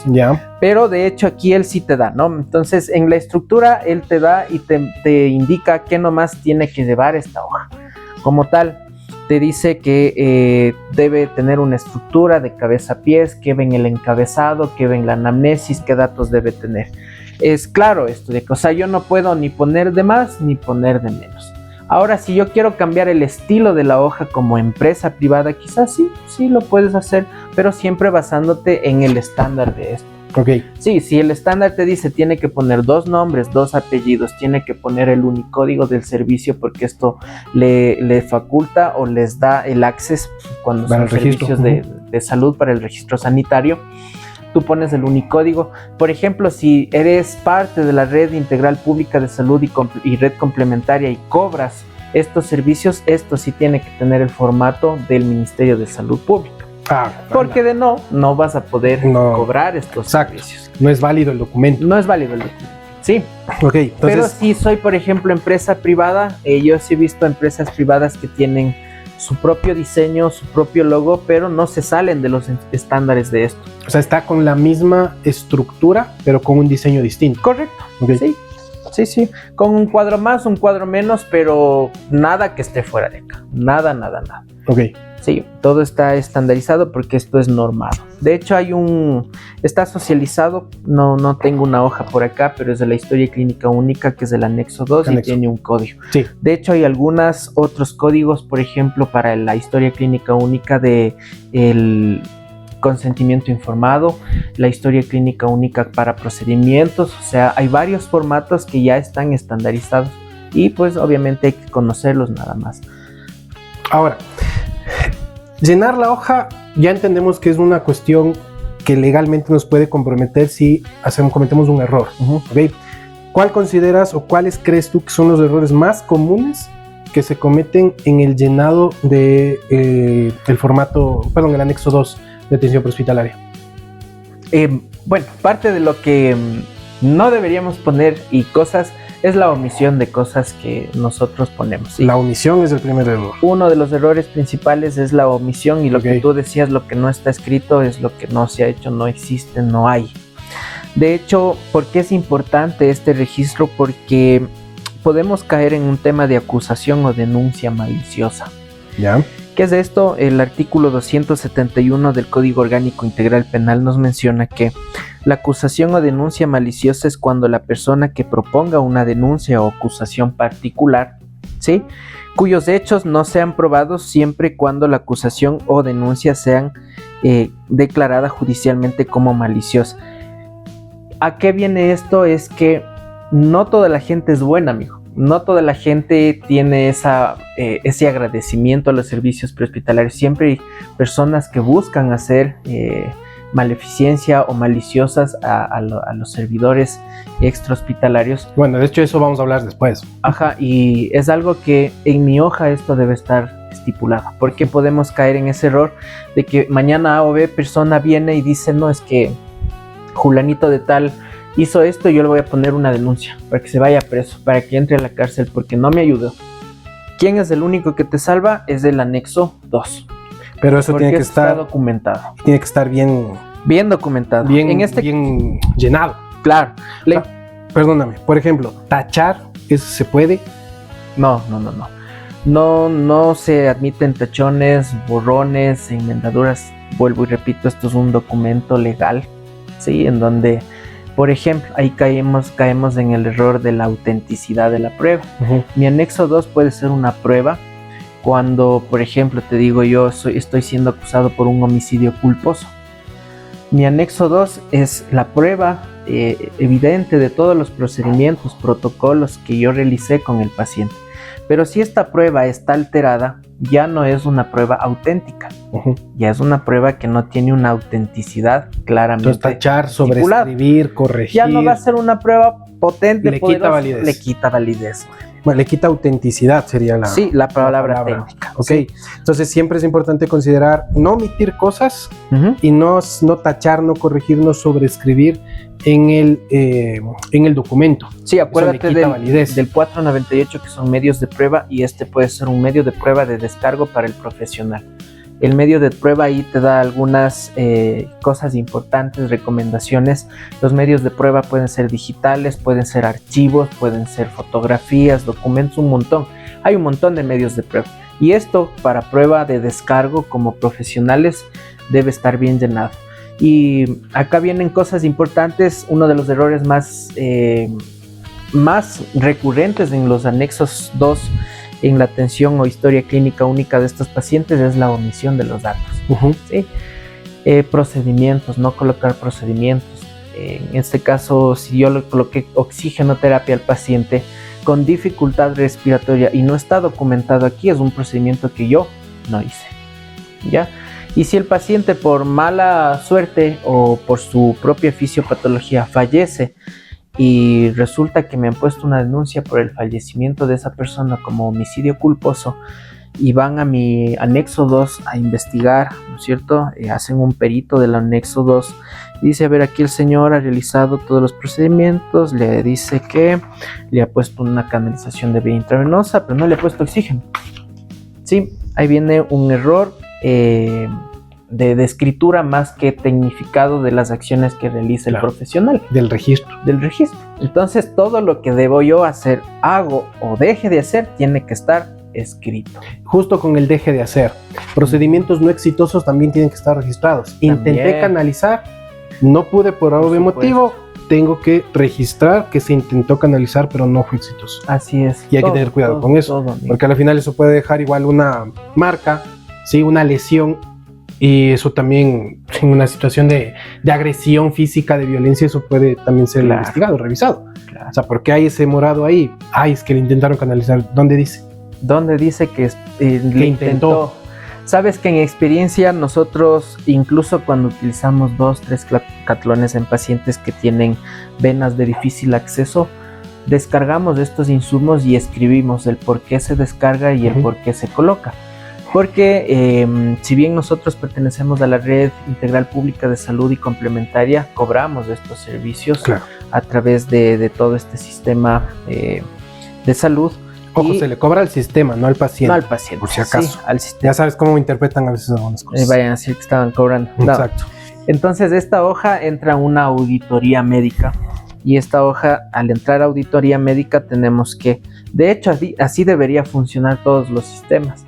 Pero de hecho aquí él sí te da, ¿no? Entonces en la estructura él te da y te indica qué nomás tiene que llevar esta hoja. Como tal, te dice que debe tener una estructura de cabeza a pies, que ven el encabezado, que ven la anamnesis, qué datos debe tener. Es claro esto, de que, o sea, yo no puedo ni poner de más ni poner de menos. Ahora, si yo quiero cambiar el estilo de la hoja como empresa privada, quizás sí lo puedes hacer, pero siempre basándote en el estándar de esto. Sí, si el estándar te dice tiene que poner 2 nombres, 2 apellidos, tiene que poner el unicódigo del servicio porque esto le faculta o les da el acceso cuando son servicios de salud para el registro sanitario. Tú pones el unicódigo. Por ejemplo, si eres parte de la red integral pública de salud y red complementaria y cobras estos servicios, esto sí tiene que tener el formato del Ministerio de Salud Pública. Porque de no vas a poder cobrar estos servicios. No es válido el documento. No es válido el documento. Sí. Entonces... Pero si soy, por ejemplo, empresa privada, yo sí he visto empresas privadas que tienen su propio diseño, su propio logo, pero no se salen de los estándares de esto. O sea, está con la misma estructura, pero con un diseño distinto. Correcto. Sí. Con un cuadro más, un cuadro menos, pero nada que esté fuera de acá. Nada. Sí, todo está estandarizado porque esto es normado. De hecho, está socializado, no tengo una hoja por acá, pero es de la historia clínica única, que es el anexo 2 y tiene un código. Sí. De hecho, hay algunos otros códigos, por ejemplo, para la historia clínica única de el consentimiento informado, la historia clínica única para procedimientos, o sea, hay varios formatos que ya están estandarizados y pues obviamente hay que conocerlos nada más. Ahora, llenar la hoja ya entendemos que es una cuestión que legalmente nos puede comprometer si cometemos un error. ¿Okay? ¿Cuál consideras o cuáles crees tú que son los errores más comunes que se cometen en el llenado de el anexo 2 de atención prehospitalaria? Bueno, parte de lo que no deberíamos poner y cosas es la omisión de cosas que nosotros ponemos. ¿Sí? La omisión es el primer error. Uno de los errores principales es la omisión y lo que tú decías, lo que no está escrito es lo que no se ha hecho, no existe, no hay. De hecho, ¿por qué es importante este registro? Porque podemos caer en un tema de acusación o denuncia maliciosa. ¿Ya? ¿Qué es esto? El artículo 271 del Código Orgánico Integral Penal nos menciona que la acusación o denuncia maliciosa es cuando la persona que proponga una denuncia o acusación particular, ¿sí?, cuyos hechos no sean probados siempre y cuando la acusación o denuncia sean declarada judicialmente como maliciosa. ¿A qué viene esto? Es que no toda la gente es buena, amigo. No toda la gente tiene ese agradecimiento a los servicios prehospitalarios. Siempre hay personas que buscan hacer maleficencia o maliciosas a los servidores extrahospitalarios. Bueno, de hecho eso vamos a hablar después. Ajá, y es algo que en mi hoja esto debe estar estipulado, porque podemos caer en ese error de que mañana A o B persona viene y dice, no, es que Julanito de tal hizo esto y yo le voy a poner una denuncia para que se vaya preso, para que entre a la cárcel porque no me ayudó. ¿Quién es el único que te salva? Es el anexo 2. Pero eso tiene que estar documentado. Tiene que estar bien documentado. Bien llenado. Claro. Perdóname, por ejemplo, tachar, ¿eso se puede? No. No se admiten tachones, borrones, enmendaduras. Vuelvo y repito, esto es un documento legal, ¿sí? En donde, por ejemplo, ahí caemos en el error de la autenticidad de la prueba. Mi anexo 2 puede ser una prueba cuando, por ejemplo, te digo yo estoy siendo acusado por un homicidio culposo. Mi anexo 2 es la prueba evidente de todos los procedimientos, protocolos que yo realicé con el paciente. Pero si esta prueba está alterada, ya no es una prueba auténtica. Ya es una prueba que no tiene una autenticidad claramente. Entonces, tachar, sobreescribir, corregir. Ya no va a ser una prueba potente, le quita validez. Le quita validez. Bueno, le quita autenticidad, sería la palabra técnica. Ok, sí. Entonces siempre es importante considerar no omitir cosas y no tachar, no corregir, no sobreescribir en el documento. Sí, acuérdate del 498 que son medios de prueba y este puede ser un medio de prueba de descargo para el profesional. El medio de prueba ahí te da algunas cosas importantes, recomendaciones. Los medios de prueba pueden ser digitales, pueden ser archivos, pueden ser fotografías, documentos, un montón. Hay un montón de medios de prueba. Y esto para prueba de descargo como profesionales debe estar bien llenado. Y acá vienen cosas importantes. Uno de los errores más recurrentes en los anexos 2 en la atención o historia clínica única de estos pacientes es la omisión de los datos. ¿Sí? Procedimientos, no colocar procedimientos. En este caso, si yo le coloqué oxigenoterapia al paciente con dificultad respiratoria y no está documentado aquí, es un procedimiento que yo no hice. ¿Ya? Y si el paciente por mala suerte o por su propia fisiopatología fallece y resulta que me han puesto una denuncia por el fallecimiento de esa persona como homicidio culposo y van a mi anexo 2 a investigar, ¿no es cierto? Hacen un perito del anexo 2 y dice, a ver, aquí el señor ha realizado todos los procedimientos, le dice que le ha puesto una canalización de vía intravenosa, pero no le ha puesto oxígeno. Sí, ahí viene un error de escritura más que tecnificado de las acciones que realiza el profesional. Del registro. Entonces, todo lo que debo yo hacer, hago o deje de hacer, tiene que estar escrito. Justo con el deje de hacer. Procedimientos no exitosos también tienen que estar registrados. Intenté canalizar, no pude por algún motivo, tengo que registrar que se intentó canalizar, pero no fue exitoso. Así es. Y hay que tener cuidado con eso, porque al final eso puede dejar igual una marca, ¿sí? Una lesión. Y eso también, en una situación de agresión física, de violencia, eso puede también ser investigado, revisado. O sea, ¿por qué hay ese morado ahí? Ay, es que le intentaron canalizar. ¿Dónde dice? ¿Dónde dice que le intentó? Sabes que en experiencia nosotros, incluso cuando utilizamos 2-3 catlones en pacientes que tienen venas de difícil acceso, descargamos estos insumos y escribimos el por qué se descarga y el por qué se coloca. Porque si bien nosotros pertenecemos a la red integral pública de salud y complementaria, cobramos estos servicios a través de todo este sistema de salud. Ojo, se le cobra al sistema, no al paciente. No al paciente, por si acaso. Sí, al sistema. Ya sabes cómo interpretan a veces algunas cosas. Vayan a decir que estaban cobrando. Exacto. No. Entonces esta hoja entra a una auditoría médica. Y esta hoja, al entrar a auditoría médica, tenemos que, de hecho, así debería funcionar todos los sistemas.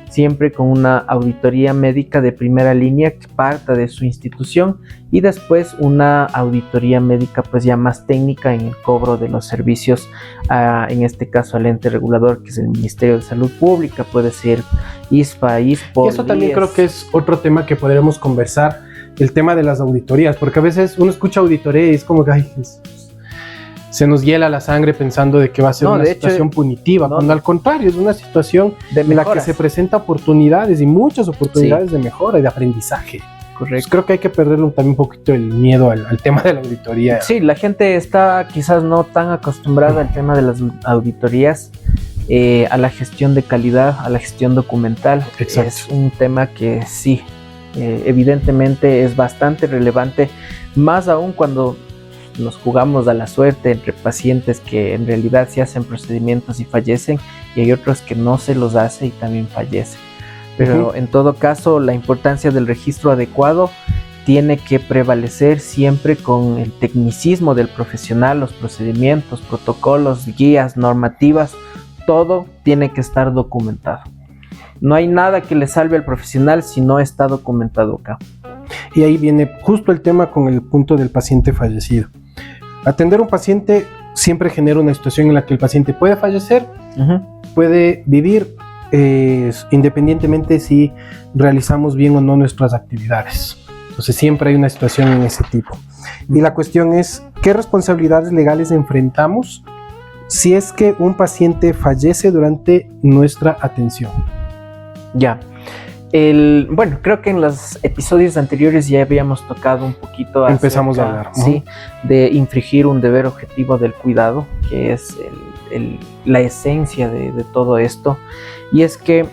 Siempre con una auditoría médica de primera línea que parta de su institución y después una auditoría médica pues ya más técnica en el cobro de los servicios, en este caso al ente regulador que es el Ministerio de Salud Pública, puede ser ISPA, ISPO. Y eso también creo que es otro tema que podremos conversar, el tema de las auditorías, porque a veces uno escucha auditoría y es como que se nos hiela la sangre pensando de que va a ser una situación punitiva, cuando al contrario es una situación en la que se presenta oportunidades y muchas oportunidades de mejora y de aprendizaje. Correcto. Pues creo que hay que perderle también un poquito el miedo al tema de la auditoría. Sí, la gente está quizás no tan acostumbrada al tema de las auditorías, a la gestión de calidad, a la gestión documental. Exacto. Es un tema que sí, evidentemente es bastante relevante, más aún cuando nos jugamos a la suerte entre pacientes que en realidad se hacen procedimientos y fallecen, y hay otros que no se los hace y también fallecen. Pero en todo caso, la importancia del registro adecuado tiene que prevalecer siempre con el tecnicismo del profesional, los procedimientos, protocolos, guías, normativas, todo tiene que estar documentado. No hay nada que le salve al profesional si no está documentado acá. Y ahí viene justo el tema con el punto del paciente fallecido. Atender a un paciente siempre genera una situación en la que el paciente puede fallecer, puede vivir, independientemente si realizamos bien o no nuestras actividades. Entonces siempre hay una situación en ese tipo. Y la cuestión es, ¿qué responsabilidades legales enfrentamos si es que un paciente fallece durante nuestra atención? Ya. Bueno, creo que en los episodios anteriores ya habíamos tocado un poquito empezamos a hablar, ¿no? Sí, de infringir un deber objetivo del cuidado, que es la esencia de todo esto, y es que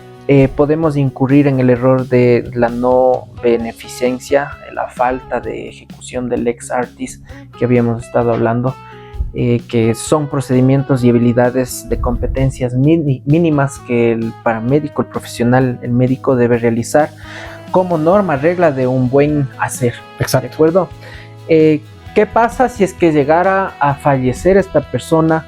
podemos incurrir en el error de la no beneficencia, la falta de ejecución del ex artis que habíamos estado hablando, que son procedimientos y habilidades de competencias mínimas que el paramédico, el profesional, el médico debe realizar como norma, regla de un buen hacer. Exacto. ¿De acuerdo? ¿Qué pasa si es que llegara a fallecer esta persona?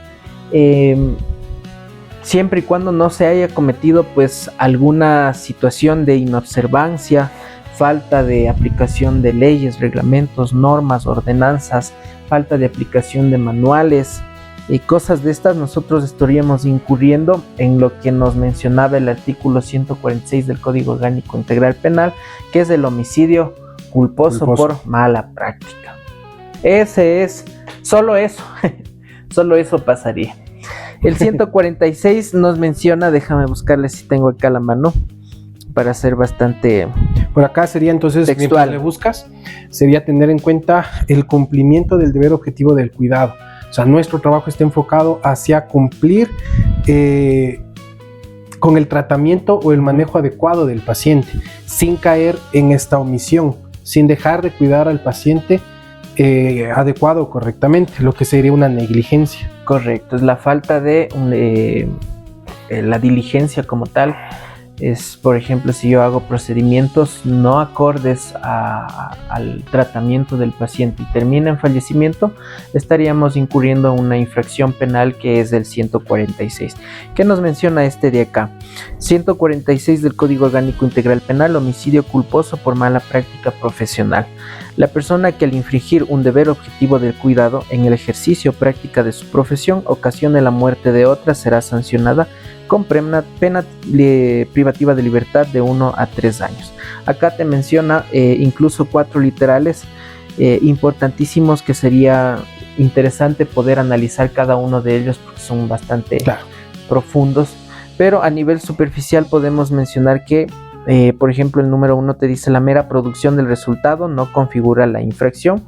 Siempre y cuando no se haya cometido pues alguna situación de inobservancia, falta de aplicación de leyes, reglamentos, normas, ordenanzas, falta de aplicación de manuales y cosas de estas, nosotros estaríamos incurriendo en lo que nos mencionaba el artículo 146 del Código Orgánico Integral Penal, que es el homicidio culposo por mala práctica. Ese es, solo eso, solo eso pasaría. El 146 nos menciona, déjame buscarle si tengo acá la mano, para ser bastante por acá sería entonces textual. Mientras le buscas, sería tener en cuenta el cumplimiento del deber objetivo del cuidado. O sea, nuestro trabajo está enfocado hacia cumplir con el tratamiento o el manejo adecuado del paciente, sin caer en esta omisión, sin dejar de cuidar al paciente adecuado o correctamente, lo que sería una negligencia. Correcto, es la falta de la diligencia como tal. Es, por ejemplo, si yo hago procedimientos no acordes al tratamiento del paciente y termina en fallecimiento, estaríamos incurriendo en una infracción penal que es del 146. ¿Qué nos menciona este de acá? 146 del Código Orgánico Integral Penal, homicidio culposo por mala práctica profesional. La persona que al infringir un deber objetivo del cuidado en el ejercicio o práctica de su profesión ocasione la muerte de otra será sancionada con pena privativa de libertad de 1 a 3 años. Acá te menciona incluso 4 literales importantísimos que sería interesante poder analizar cada uno de ellos porque son bastante profundos, pero a nivel superficial podemos mencionar que Por ejemplo, el número 1 te dice: la mera producción del resultado no configura la infracción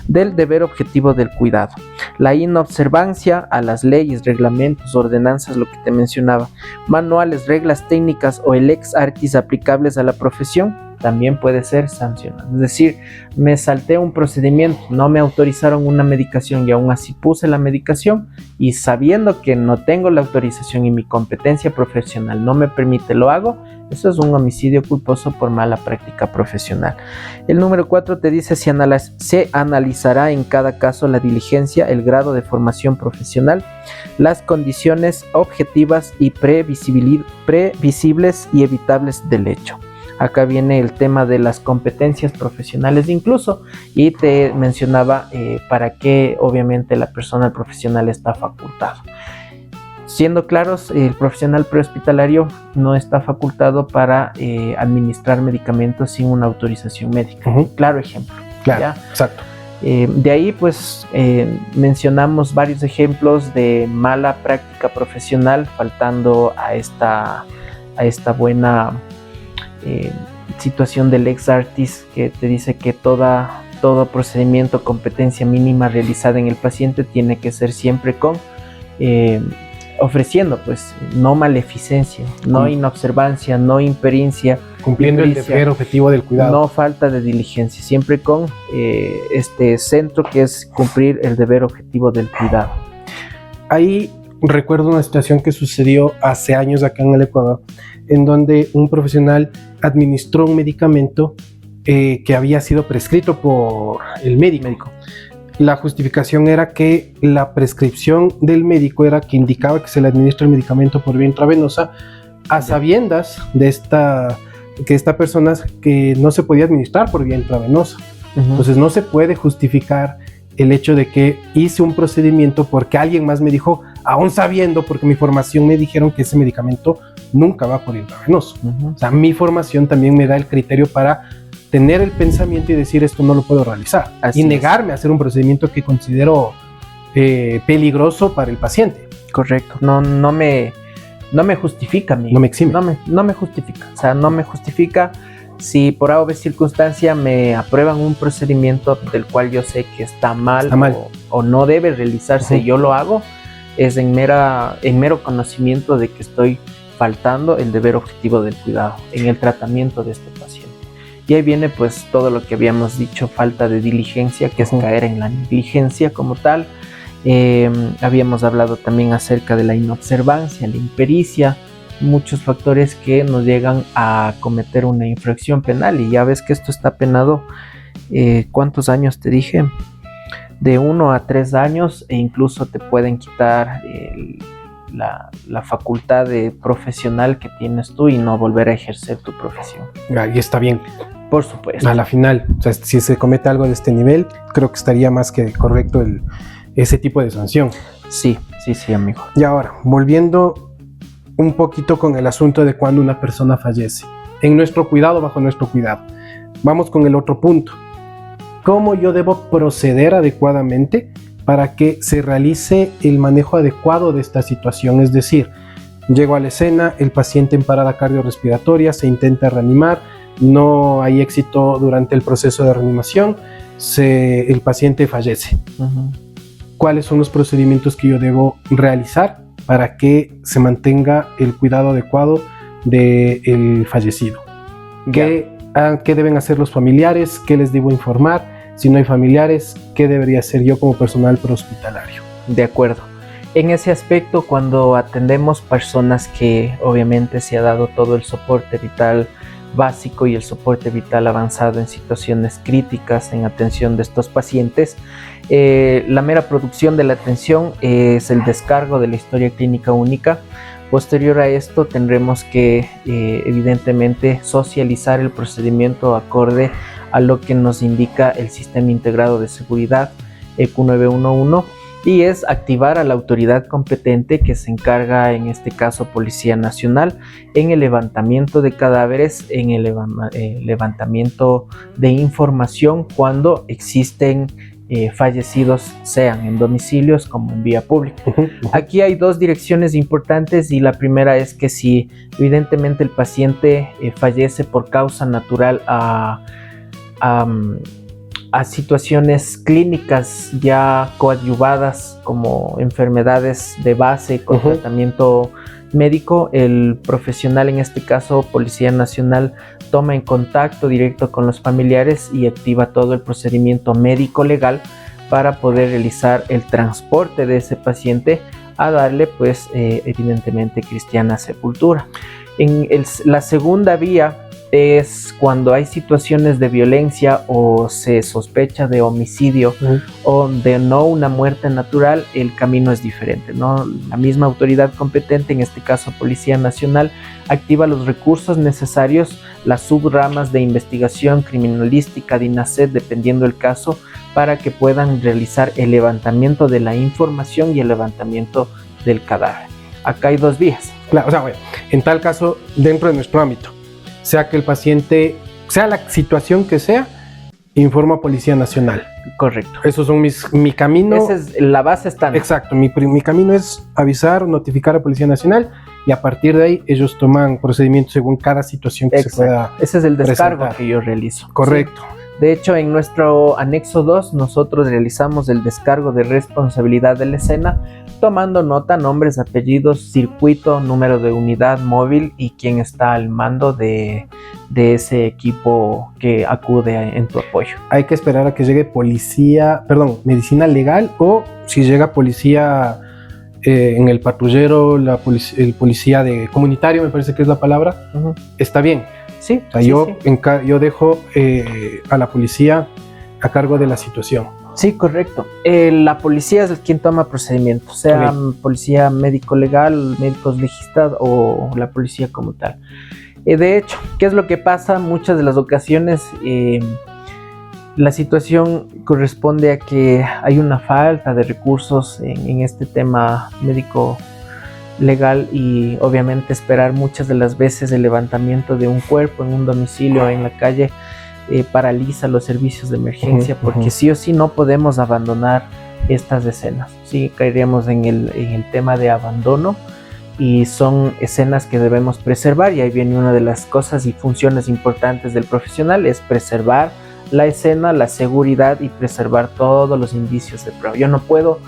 del deber objetivo del cuidado. La inobservancia a las leyes, reglamentos, ordenanzas, lo que te mencionaba, manuales, reglas técnicas o el ex artis aplicables a la profesión, también puede ser sancionado. Es decir, me salté un procedimiento, no me autorizaron una medicación y aún así puse la medicación, y sabiendo que no tengo la autorización y mi competencia profesional no me permite, lo hago. Eso es un homicidio culposo por mala práctica profesional. El número 4 te dice: se analizará en cada caso la diligencia, el grado de formación profesional, las condiciones objetivas y previsibles y evitables del hecho. Acá viene el tema de las competencias profesionales incluso, y te mencionaba para qué obviamente el profesional está facultado. Siendo claros, el profesional prehospitalario no está facultado para administrar medicamentos sin una autorización médica. Claro ejemplo. Claro, ¿ya? exacto. De ahí pues mencionamos varios ejemplos de mala práctica profesional, faltando a esta buena situación del ex artis, que te dice que todo procedimiento, competencia mínima realizada en el paciente tiene que ser siempre con ofreciendo pues no maleficencia, no inobservancia, no impericia, cumpliendo el deber objetivo del cuidado, no falta de diligencia, siempre con este centro que es cumplir el deber objetivo del cuidado. Ahí recuerdo una situación que sucedió hace años acá en el Ecuador, en donde un profesional administró un medicamento que había sido prescrito por el médico. La justificación era que la prescripción del médico era que indicaba que se le administra el medicamento por vía intravenosa, a sabiendas de que esta persona que no se podía administrar por vía intravenosa. Entonces no se puede justificar el hecho de que hice un procedimiento porque alguien más me dijo, aún sabiendo, porque mi formación me dijeron que ese medicamento nunca va por intravenoso. O sea, mi formación también me da el criterio para tener el pensamiento y decir esto no lo puedo realizar. Así y negarme a hacer un procedimiento que considero peligroso para el paciente. Correcto. No me justifica. No me exime. No me justifica. O sea, no me justifica. Si por A o B circunstancia me aprueban un procedimiento del cual yo sé que está mal. O no debe realizarse y yo lo hago, es en mero conocimiento de que estoy faltando el deber objetivo del cuidado en el tratamiento de este paciente. Y ahí viene pues todo lo que habíamos dicho, falta de diligencia, que es caer en la negligencia como tal. Habíamos hablado también acerca de la inobservancia, la impericia, muchos factores que nos llegan a cometer una infracción penal. Y ya ves que esto está penado, ¿cuántos años te dije? De 1 a 3 años, e incluso te pueden quitar la facultad de profesional que tienes tú y no volver a ejercer tu profesión. Y está bien. Por supuesto. A la final, o sea, si se comete algo de este nivel, creo que estaría más que correcto ese tipo de sanción. Sí, amigo. Y ahora, volviendo un poquito con el asunto de cuando una persona fallece, en nuestro cuidado, bajo nuestro cuidado. Vamos con el otro punto. ¿Cómo yo debo proceder adecuadamente para que se realice el manejo adecuado de esta situación? Es decir, llego a la escena, el paciente en parada cardiorrespiratoria, se intenta reanimar, no hay éxito durante el proceso de reanimación, el paciente fallece. ¿Cuáles son los procedimientos que yo debo realizar para que se mantenga el cuidado adecuado del fallecido? ¿Qué deben hacer los familiares? ¿Qué les debo informar? Si no hay familiares, ¿qué debería hacer yo como personal prehospitalario? De acuerdo. En ese aspecto, cuando atendemos personas que obviamente se ha dado todo el soporte vital básico y el soporte vital avanzado en situaciones críticas en atención de estos pacientes, la mera producción de la atención es el descargo de la historia clínica única. Posterior a esto tendremos que evidentemente socializar el procedimiento acorde a lo que nos indica el Sistema Integrado de Seguridad EQ 911, y es activar a la autoridad competente, que se encarga en este caso Policía Nacional, en el levantamiento de cadáveres, en el levantamiento de información cuando existen fallecidos sean en domicilios como en vía pública. Aquí hay dos direcciones importantes, y la primera es que si evidentemente el paciente fallece por causa natural a situaciones clínicas ya coadyuvadas como enfermedades de base con tratamiento médico, el profesional, en este caso Policía Nacional, toma en contacto directo con los familiares y activa todo el procedimiento médico legal para poder realizar el transporte de ese paciente a darle, pues, evidentemente cristiana sepultura. La segunda vía es cuando hay situaciones de violencia o se sospecha de homicidio o de no una muerte natural. El camino es diferente, ¿no? La misma autoridad competente, en este caso Policía Nacional, activa los recursos necesarios, las subramas de investigación criminalística, DINASET, dependiendo del caso, para que puedan realizar el levantamiento de la información y el levantamiento del cadáver. Acá hay dos vías. Claro, o sea, bueno, en tal caso, dentro de nuestro ámbito, sea que el paciente, sea la situación que sea, informa a Policía Nacional. Correcto. Esos son mi camino. Esa es la base estándar. Exacto, mi camino es avisar, notificar a Policía Nacional, y a partir de ahí ellos toman procedimientos según cada situación que se pueda. Ese es el descargo presentar. que yo realizo. Correcto. Sí. De hecho, en nuestro anexo 2, nosotros realizamos el descargo de responsabilidad de la escena, tomando nota, nombres, apellidos, circuito, número de unidad móvil y quién está al mando de ese equipo que acude en tu apoyo. Hay que esperar a que llegue medicina legal, o si llega policía en el patrullero, el policía comunitario, me parece que es la palabra, está bien. Sí, o sea, yo dejo a la policía a cargo de la situación. Sí, correcto. La policía es quien toma procedimientos, sea policía médico legal, médicos legistas o la policía como tal. De hecho, ¿qué es lo que pasa? Muchas de las ocasiones la situación corresponde a que hay una falta de recursos en este tema médico legal, y obviamente esperar muchas de las veces el levantamiento de un cuerpo en un domicilio en la calle paraliza los servicios de emergencia, porque sí o sí no podemos abandonar estas escenas. Sí, caeríamos en el tema de abandono, y son escenas que debemos preservar, y ahí viene una de las cosas y funciones importantes del profesional, es preservar la escena, la seguridad y preservar todos los indicios de prueba. Yo no puedo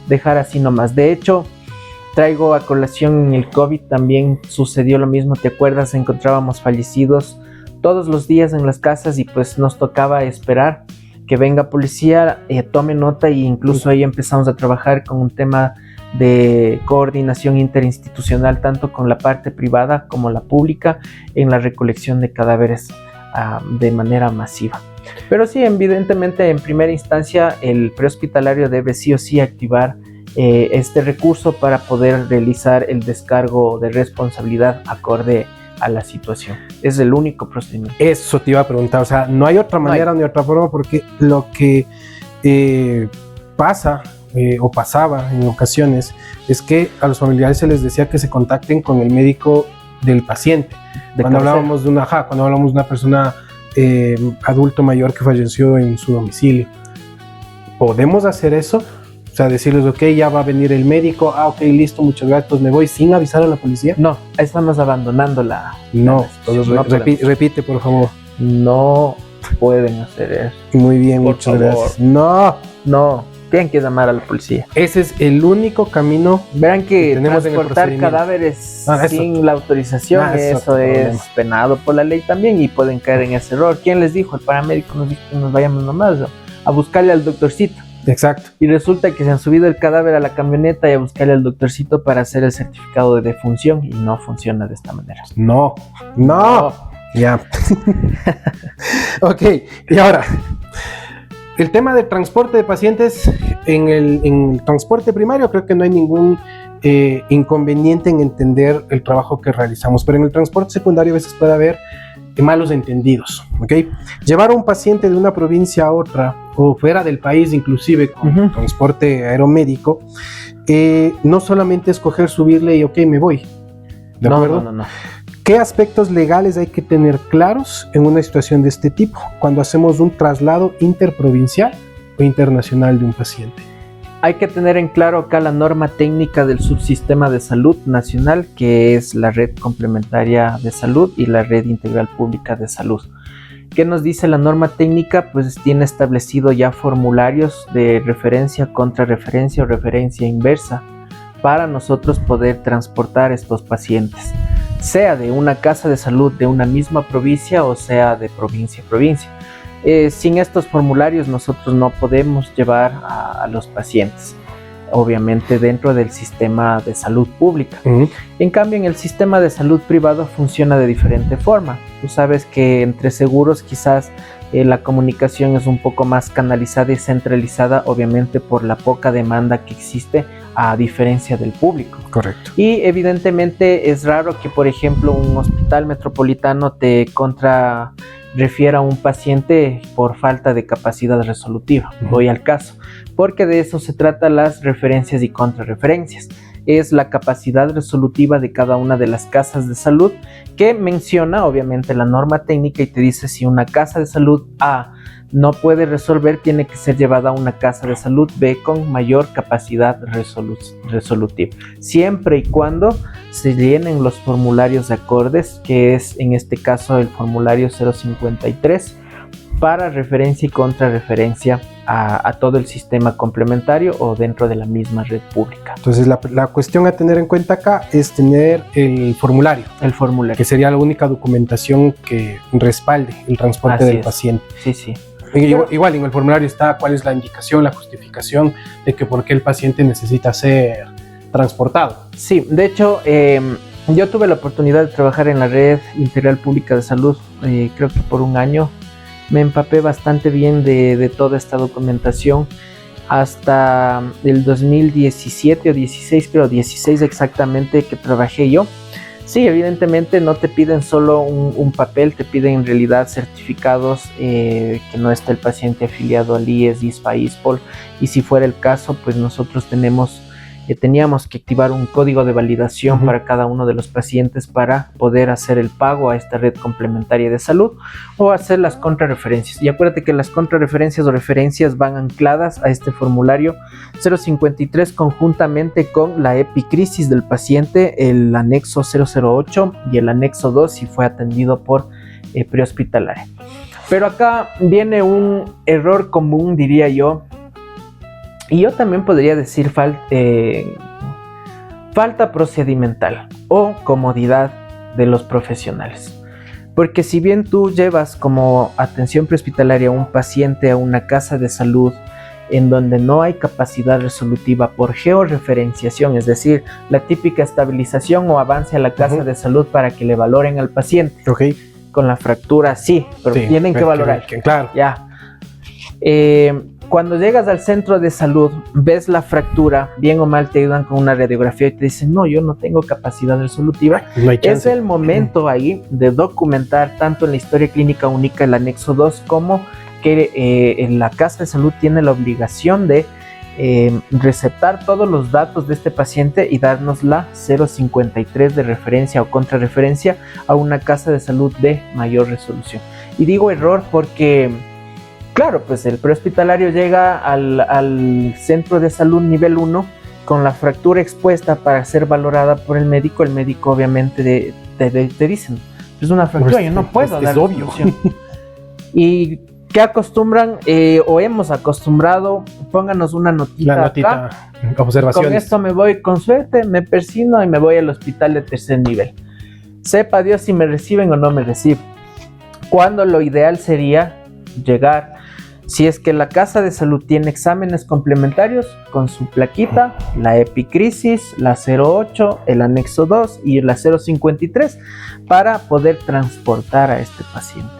dejar así nomás. De hecho, traigo a colación, en el COVID también sucedió lo mismo. ¿Te acuerdas? Encontrábamos fallecidos todos los días en las casas, y pues nos tocaba esperar que venga policía, tome nota, y incluso ahí empezamos a trabajar con un tema de coordinación interinstitucional, tanto con la parte privada como la pública, en la recolección de cadáveres de manera masiva. Pero sí, evidentemente, en primera instancia, el prehospitalario debe sí o sí activar este recurso para poder realizar el descargo de responsabilidad acorde a la situación. Es el único procedimiento. Eso te iba a preguntar, o sea, no hay otra manera ni otra forma, porque lo que pasa o pasaba en ocasiones es que a los familiares se les decía que se contacten con el médico del paciente. Cuando hablamos de una persona adulto mayor que falleció en su domicilio, ¿podemos hacer eso? O sea, decirles, ok, ya va a venir el médico, ok, listo, muchas gracias, pues me voy, sin avisar a la policía. No, estamos abandonando la... No, repite, por favor. No pueden hacer eso. Muy bien, muchas gracias. No, tienen que llamar a la policía. Ese es el único camino. Verán que transportar cadáveres sin la autorización, eso es penado por la ley también, y pueden caer en ese error. ¿Quién les dijo? El paramédico nos dijo que nos vayamos nomás a buscarle al doctorcito. Exacto. Y resulta que se han subido el cadáver a la camioneta y a buscarle al doctorcito para hacer el certificado de defunción, y no funciona de esta manera. No. Ya. Ok, y ahora, el tema del transporte de pacientes en el transporte primario, creo que no hay ningún inconveniente en entender el trabajo que realizamos, pero en el transporte secundario a veces puede haber malos entendidos, ¿ok? Llevar a un paciente de una provincia a otra, o fuera del país inclusive, con transporte aeromédico, no solamente es coger, subirle y ok, me voy. ¿De acuerdo? No. ¿Qué aspectos legales hay que tener claros en una situación de este tipo? Cuando hacemos un traslado interprovincial o internacional de un paciente? Hay que tener en claro acá la norma técnica del Subsistema de Salud Nacional, que es la Red Complementaria de Salud y la Red Integral Pública de Salud. ¿Qué nos dice la norma técnica? Pues tiene establecido ya formularios de referencia, contrarreferencia o referencia inversa para nosotros poder transportar estos pacientes, sea de una casa de salud de una misma provincia o sea de provincia a provincia. Sin estos formularios nosotros no podemos llevar a los pacientes, obviamente dentro del sistema de salud pública. En cambio, en el sistema de salud privado funciona de diferente forma. Tú sabes que entre seguros quizás la comunicación es un poco más canalizada y centralizada, obviamente por la poca demanda que existe a diferencia del público. Correcto. Y evidentemente es raro que, por ejemplo, un hospital metropolitano te refiera a un paciente por falta de capacidad resolutiva. Voy al caso, porque de eso se trata las referencias y contrarreferencias. Es la capacidad resolutiva de cada una de las casas de salud que menciona obviamente la norma técnica y te dice si una casa de salud A no puede resolver, tiene que ser llevada a una casa de salud B con mayor capacidad resolutiva, siempre y cuando se llenen los formularios de acordes, que es en este caso el formulario 053 para referencia y contrarreferencia a todo el sistema complementario o dentro de la misma red pública. Entonces la cuestión a tener en cuenta acá es tener el formulario. El formulario. Que sería la única documentación que respalde el transporte del paciente. Sí, sí. Igual en el formulario está cuál es la indicación, la justificación de que por qué el paciente necesita ser transportado. Sí, de hecho, yo tuve la oportunidad de trabajar en la Red Integral Pública de Salud, creo que por un año. Me empapé bastante bien de toda esta documentación hasta el 2017 o 16, creo 16 exactamente que trabajé yo. Sí, evidentemente no te piden solo un papel, te piden en realidad certificados que no esté el paciente afiliado al IES, ISPA, ISPOL, y si fuera el caso, pues nosotros teníamos que activar un código de validación para cada uno de los pacientes para poder hacer el pago a esta red complementaria de salud o hacer las contrarreferencias. Y acuérdate que las contrarreferencias o referencias van ancladas a este formulario 053 conjuntamente con la epicrisis del paciente, el anexo 008 y el anexo 2 si fue atendido por prehospitalaria. Pero acá viene un error común, diría yo, y yo también podría decir falta procedimental o comodidad de los profesionales. Porque si bien tú llevas como atención prehospitalaria a un paciente a una casa de salud en donde no hay capacidad resolutiva por georreferenciación, es decir, la típica estabilización o avance a la casa de salud para que le valoren al paciente. Con la fractura sí, pero sí, tienen que valorar. Claro. Ya. Cuando llegas al centro de salud, ves la fractura, bien o mal te ayudan con una radiografía y te dicen, no, yo no tengo capacidad resolutiva. No hay chance. Es el momento ahí de documentar tanto en la historia clínica única, el anexo 2, como que en la casa de salud tiene la obligación de receptar todos los datos de este paciente y darnos la 053 de referencia o contrarreferencia a una casa de salud de mayor resolución. Y digo error porque claro, pues el prehospitalario llega al centro de salud nivel 1 con la fractura expuesta para ser valorada por el médico. El médico obviamente te dicen, es una fractura, yo no puedo dar obvio. ¿Y qué acostumbran o hemos acostumbrado? Pónganos una notita. La notita, acá. observaciones. Con esto me voy con suerte, me persino y me voy al hospital de tercer nivel. Sepa Dios si me reciben o no me reciben. Cuando lo ideal sería llegar, si es que la casa de salud tiene exámenes complementarios, con su plaquita, la epicrisis, la 08, el anexo 2 y la 053 para poder transportar a este paciente.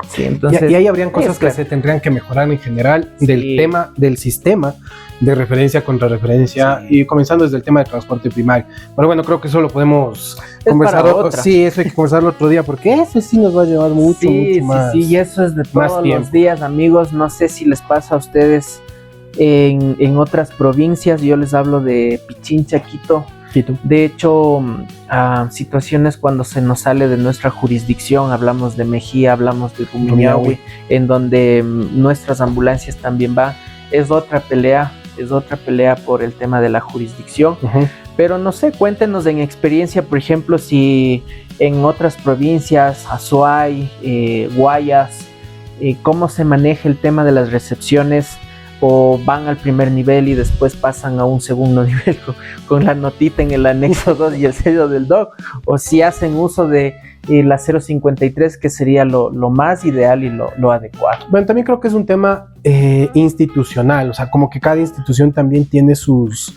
Sí, entonces, y ahí habrían cosas que se tendrían que mejorar en general del tema del sistema de referencia contra referencia y comenzando desde el tema de transporte primario. Pero bueno, creo que eso lo podemos conversar sí, eso hay que conversarlo otro día porque eso sí nos va a llevar mucho más. Sí, y eso es de todos los días, amigos. No sé si les pasa a ustedes en otras provincias. Yo les hablo de Pichincha, Quito. De hecho, situaciones cuando se nos sale de nuestra jurisdicción, hablamos de Mejía, hablamos de Rumiñahui, en donde nuestras ambulancias también van. es otra pelea por el tema de la jurisdicción. Pero no sé, cuéntenos en experiencia, por ejemplo, si en otras provincias, Azuay, Guayas, cómo se maneja el tema de las recepciones, o van al primer nivel y después pasan a un segundo nivel con la notita en el anexo 2 y el sello del DOC, o si hacen uso de la 053, que sería lo más ideal y lo adecuado. Bueno, también creo que es un tema institucional, o sea, como que cada institución también tiene sus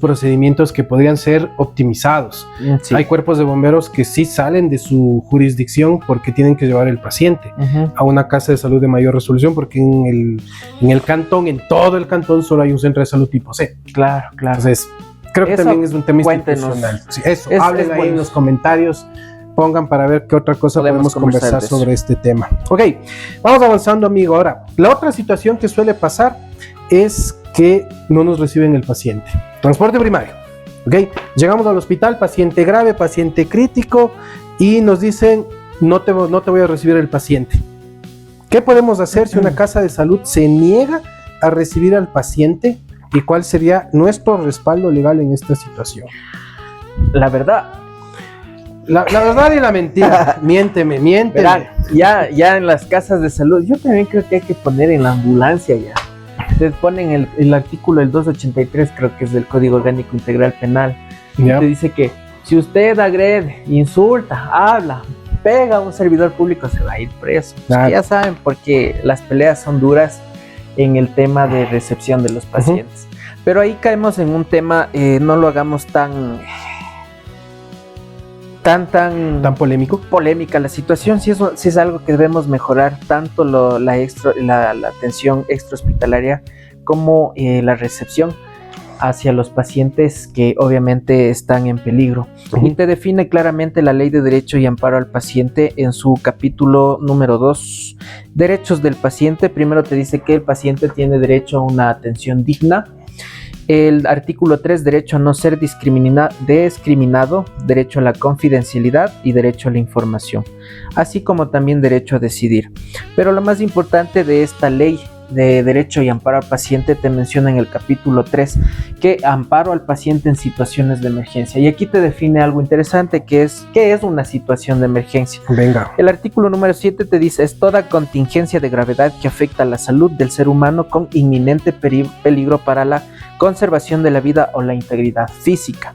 procedimientos que podrían ser optimizados. Sí. Hay cuerpos de bomberos que sí salen de su jurisdicción porque tienen que llevar el paciente a una casa de salud de mayor resolución, porque en el cantón, en todo el cantón, solo hay un centro de salud tipo C. Claro. Entonces, creo que también es un tema institucional. Sí, hablen ahí en los comentarios, pongan para ver qué otra cosa podemos conversar sobre este tema. Ok, vamos avanzando, amigo. Ahora, la otra situación que suele pasar es que no nos reciben el paciente. Transporte primario. Ok, llegamos al hospital, paciente grave, paciente crítico, y nos dicen, no te voy a recibir el paciente. ¿Qué podemos hacer si una casa de salud se niega a recibir al paciente? ¿Y cuál sería nuestro respaldo legal en esta situación? La verdad y la mentira. Miénteme. Verán, ya en las casas de salud, yo también creo que hay que poner en la ambulancia ya. Ustedes ponen el artículo del 283, creo que es del Código Orgánico Integral Penal, que te dice que si usted agrede, insulta, habla, pega a un servidor público, se va a ir preso. Claro. Ya saben, porque las peleas son duras en el tema de recepción de los pacientes. Pero ahí caemos en un tema, no lo hagamos tan polémica la situación. Si es algo que debemos mejorar, tanto la atención extrahospitalaria como la recepción hacia los pacientes que obviamente están en peligro. Y te define claramente la Ley de Derecho y Amparo al Paciente en su capítulo número 2, derechos del paciente. Primero te dice que el paciente tiene derecho a una atención digna. El artículo 3, derecho a no ser discriminado, derecho a la confidencialidad y derecho a la información, así como también derecho a decidir. Pero lo más importante de esta ley de derecho y amparo al paciente te menciona en el capítulo 3 que amparo al paciente en situaciones de emergencia, y aquí te define algo interesante, que es ¿qué es una situación de emergencia? Venga. El artículo número 7 te dice: es toda contingencia de gravedad que afecta a la salud del ser humano con inminente peligro para la conservación de la vida o la integridad física,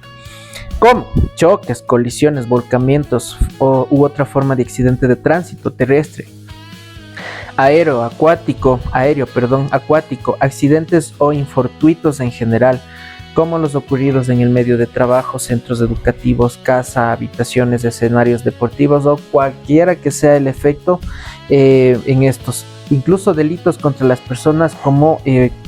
como choques, colisiones, volcamientos u otra forma de accidente de tránsito terrestre, aéreo, acuático, accidentes o infortuitos en general, como los ocurridos en el medio de trabajo, centros educativos, casa, habitaciones, escenarios deportivos o cualquiera que sea el efecto en estos. Incluso delitos contra las personas, como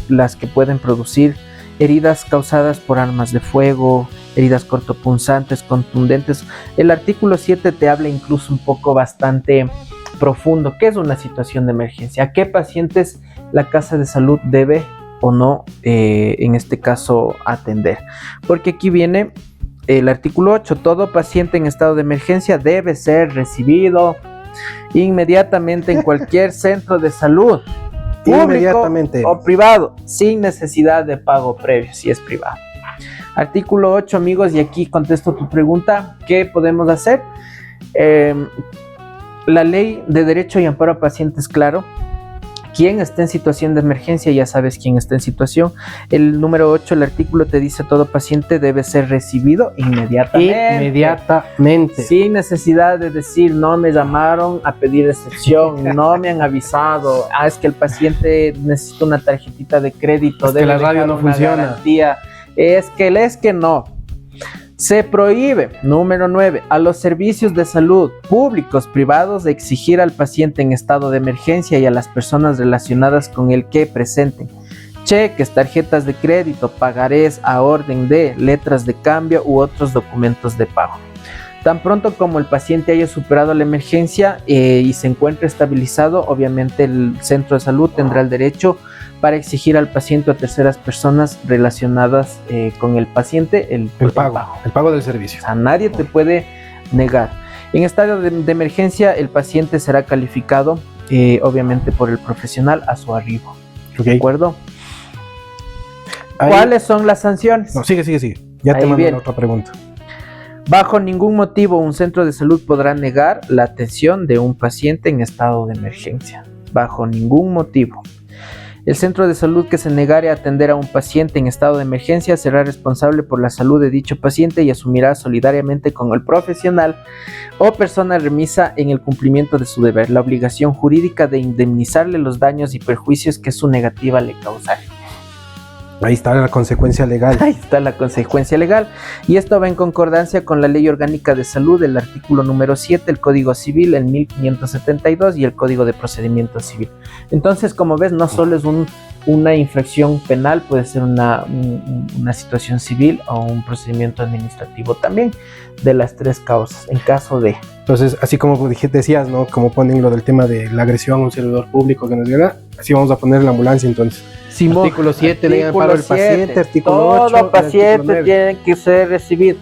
las que pueden producir heridas causadas por armas de fuego, heridas cortopunzantes, contundentes. El artículo 7 te habla incluso un poco bastante profundo. ¿Qué es una situación de emergencia? ¿A qué pacientes la casa de salud debe o no, en este caso, atender? Porque aquí viene el artículo 8. Todo paciente en estado de emergencia debe ser recibido inmediatamente en cualquier centro de salud, público o privado, sin necesidad de pago previo, si es privado. Artículo 8, amigos, y aquí contesto tu pregunta: ¿qué podemos hacer? La ley de derecho y amparo a pacientes, claro. Quien esté en situación de emergencia, ya sabes quién está en situación. El número 8, el artículo te dice: todo paciente debe ser recibido inmediatamente. Sin necesidad de decir, no me llamaron a pedir excepción, no me han avisado, es que el paciente necesita una tarjetita de crédito, es que la radio no funciona, garantía. Es que no. Se prohíbe, número 9, a los servicios de salud públicos, privados, de exigir al paciente en estado de emergencia y a las personas relacionadas con el que presenten cheques, tarjetas de crédito, pagarés a orden de, letras de cambio u otros documentos de pago. Tan pronto como el paciente haya superado la emergencia y se encuentre estabilizado, obviamente el centro de salud tendrá el derecho para exigir al paciente o a terceras personas relacionadas con el paciente el pago del servicio. O sea, nadie te puede negar. En estado de emergencia, el paciente será calificado obviamente por el profesional a su arribo. Okay. ¿De acuerdo? ¿Cuáles son las sanciones? No, sigue. Ya te mando la otra pregunta. Bajo ningún motivo un centro de salud podrá negar la atención de un paciente en estado de emergencia. Bajo ningún motivo. El centro de salud que se negare a atender a un paciente en estado de emergencia será responsable por la salud de dicho paciente y asumirá solidariamente con el profesional o persona remisa en el cumplimiento de su deber la obligación jurídica de indemnizarle los daños y perjuicios que su negativa le causare. Ahí está la consecuencia legal. Ahí está la consecuencia legal. Y esto va en concordancia con la Ley Orgánica de Salud, el artículo número 7, el Código Civil, en 1572 y el Código de Procedimiento Civil. Entonces, como ves, no solo es una infracción penal, puede ser una situación civil o un procedimiento administrativo también, de las tres causas, en caso de... Entonces, así como decías, ¿no? Como ponen lo del tema de la agresión a un servidor público que nos llega, así vamos a poner la ambulancia entonces. Simón, artículo 7, ley de amparo del paciente, artículo todo 8. Todo paciente tiene que ser recibido.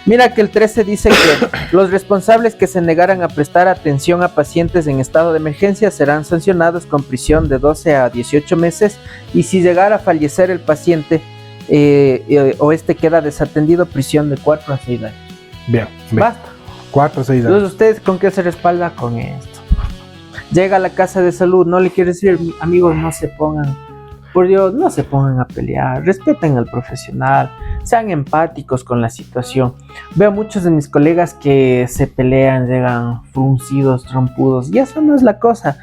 Mira que el 13 dice que los responsables que se negaran a prestar atención a pacientes en estado de emergencia serán sancionados con prisión de 12 a 18 meses y si llegara a fallecer el paciente o este queda desatendido, prisión de 4 a 6 años. Bien. Basta. 4 a 6 años. Entonces, ¿ustedes con qué se respalda? Con esto. Llega a la casa de salud, no le quiere decir, amigos, no se pongan, por Dios, no se pongan a pelear, respeten al profesional, sean empáticos con la situación. Veo muchos de mis colegas que se pelean, llegan fruncidos, trompudos, y eso no es la cosa.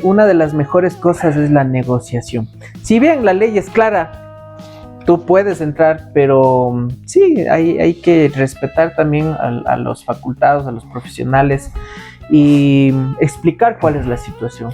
Una de las mejores cosas es la negociación. Si bien la ley es clara, tú puedes entrar, pero sí, hay que respetar también a los facultados, a los profesionales y explicar cuál es la situación.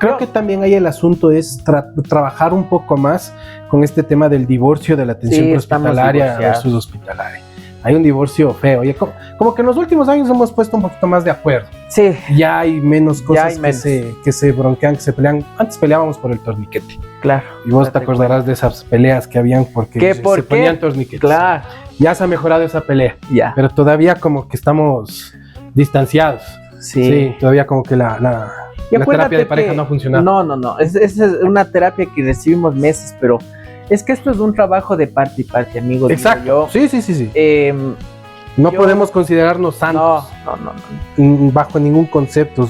Creo que también ahí el asunto es trabajar un poco más con este tema del divorcio de la atención prehospitalaria versus hospitalaria. Hay un divorcio feo. Oye, como que en los últimos años hemos puesto un poquito más de acuerdo. Sí. Ya hay menos cosas que se bronquean, que se pelean. Antes peleábamos por el torniquete. Claro. Y vos te acordarás de esas peleas que habían porque se ponían torniquetes. Claro. Ya se ha mejorado esa pelea. Ya. Pero todavía como que estamos distanciados. Sí. Todavía como que la terapia de pareja no ha funcionado. No. Es una terapia que recibimos meses, pero es que esto es un trabajo de parte y parte, amigos. Exacto. Sí. No podemos considerarnos santos. No. Bajo ningún concepto.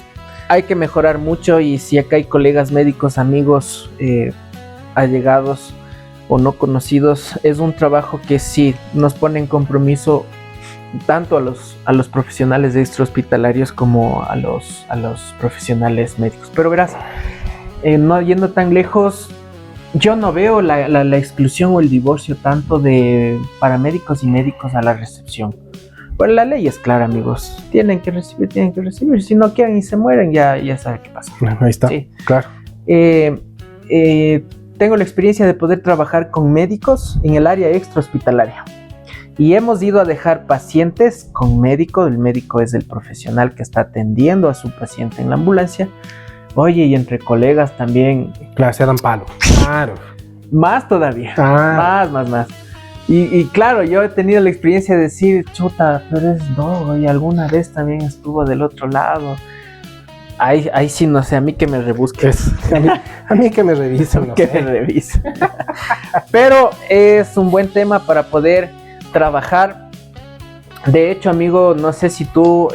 Hay que mejorar mucho y si acá hay colegas médicos, amigos, allegados o no conocidos, es un trabajo que sí nos pone en compromiso tanto a los profesionales de extrahospitalarios como a los profesionales médicos. Pero verás, no yendo tan lejos, yo no veo la exclusión o el divorcio tanto de paramédicos y médicos a la recepción. Bueno, la ley es clara, amigos. Tienen que recibir. Si no quieren y se mueren, ya saben qué pasa. Ahí está, sí. Claro. Tengo la experiencia de poder trabajar con médicos en el área extrahospitalaria. Y hemos ido a dejar pacientes con médico. El médico es el profesional que está atendiendo a su paciente en la ambulancia. Oye, y entre colegas también. Claro, se dan palo. Claro. Más todavía. Más. Y claro, yo he tenido la experiencia de decir, chuta, pero es dogo, y alguna vez también estuvo del otro lado. Ahí sí, no sé, a mí que me rebusques. A mí que me revisen. No que sé. Me revisen. Pero es un buen tema para poder trabajar. De hecho, amigo, no sé si tú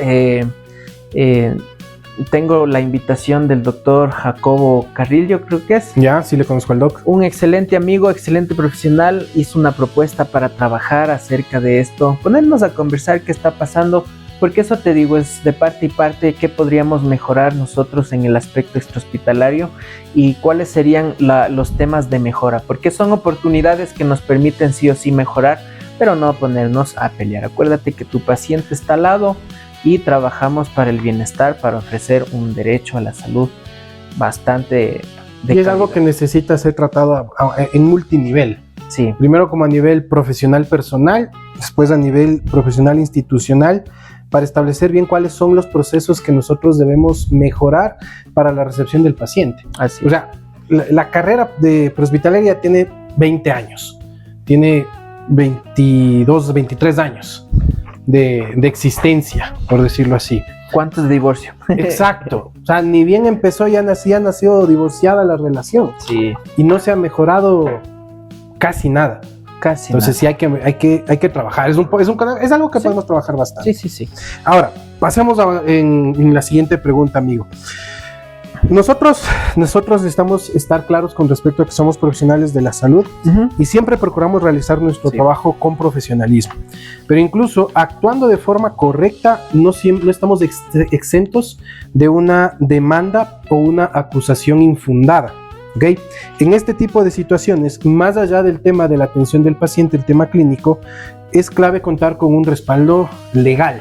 tengo la invitación del doctor Jacobo Carrillo, creo que es. Ya, sí le conozco al doc. Un excelente amigo, excelente profesional, hizo una propuesta para trabajar acerca de esto, ponernos a conversar qué está pasando, porque eso te digo, es de parte y parte qué podríamos mejorar nosotros en el aspecto extrahospitalario y cuáles serían los temas de mejora, porque son oportunidades que nos permiten sí o sí mejorar, pero no ponernos a pelear. Acuérdate que tu paciente está al lado y trabajamos para el bienestar, para ofrecer un derecho a la salud bastante de calidad. Es algo que necesita ser tratado en multinivel. Sí. Primero como a nivel profesional personal, después a nivel profesional institucional, para establecer bien cuáles son los procesos que nosotros debemos mejorar para la recepción del paciente. Así. O sea, la carrera de prehospitalaria tiene 20 años, tiene 22, 23 años de existencia, por decirlo así. ¿Cuántos de divorcio? Exacto. O sea, ni bien empezó, ya nació divorciada la relación. Sí. Y no se ha mejorado casi nada. Entonces sí hay que trabajar. Es algo que podemos trabajar bastante. Sí. Ahora, pasemos en la siguiente pregunta, amigo. Nosotros necesitamos estar claros con respecto a que somos profesionales de la salud y siempre procuramos realizar nuestro trabajo con profesionalismo. Pero incluso actuando de forma correcta, no estamos exentos de una demanda o una acusación infundada. ¿Okay? En este tipo de situaciones, más allá del tema de la atención del paciente, el tema clínico, es clave contar con un respaldo legal.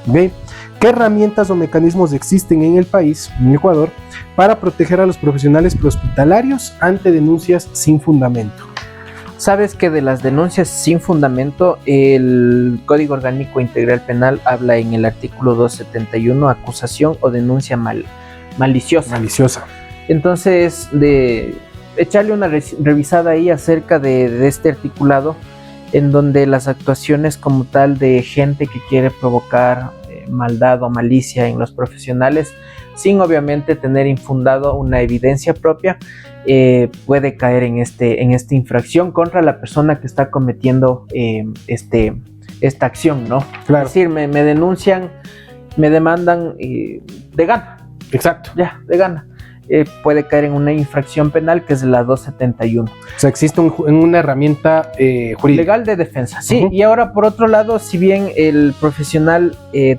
¿Okay? ¿Qué herramientas o mecanismos existen en el país, en Ecuador, para proteger a los profesionales prehospitalarios ante denuncias sin fundamento? Sabes que de las denuncias sin fundamento, el Código Orgánico Integral Penal habla en el artículo 271, acusación o denuncia maliciosa. Entonces, de echarle una revisada ahí acerca de este articulado, en donde las actuaciones como tal de gente que quiere provocar maldad o malicia en los profesionales, sin obviamente tener infundado una evidencia propia, puede caer en esta infracción contra la persona que está cometiendo esta acción, ¿no? Claro. Es decir, me denuncian, me demandan de gana. Exacto. Ya, de gana. Puede caer en una infracción penal que es la 271. O sea, existe una herramienta jurídica. Legal de defensa, sí. Y ahora, por otro lado, si bien el profesional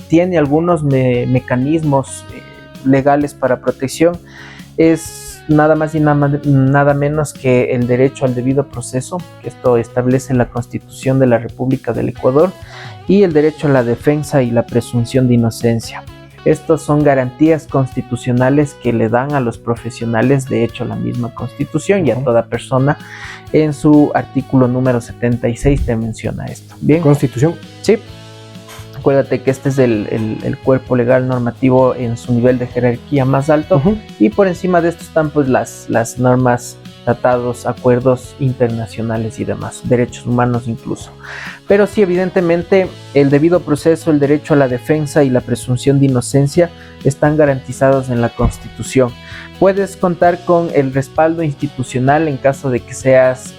tiene algunos mecanismos legales para protección, es nada más y nada menos que el derecho al debido proceso, que esto establece la Constitución de la República del Ecuador, y el derecho a la defensa y la presunción de inocencia. Estos son garantías constitucionales que le dan a los profesionales, de hecho, la misma Constitución y a toda persona. En su artículo número 76 te menciona esto. ¿Bien? ¿Constitución? Sí. Acuérdate que este es el cuerpo legal normativo en su nivel de jerarquía más alto, y por encima de esto están pues las normas, tratados, acuerdos internacionales y demás, derechos humanos incluso. Pero sí, evidentemente, el debido proceso, el derecho a la defensa y la presunción de inocencia están garantizados en la Constitución. Puedes contar con el respaldo institucional en caso de que seas,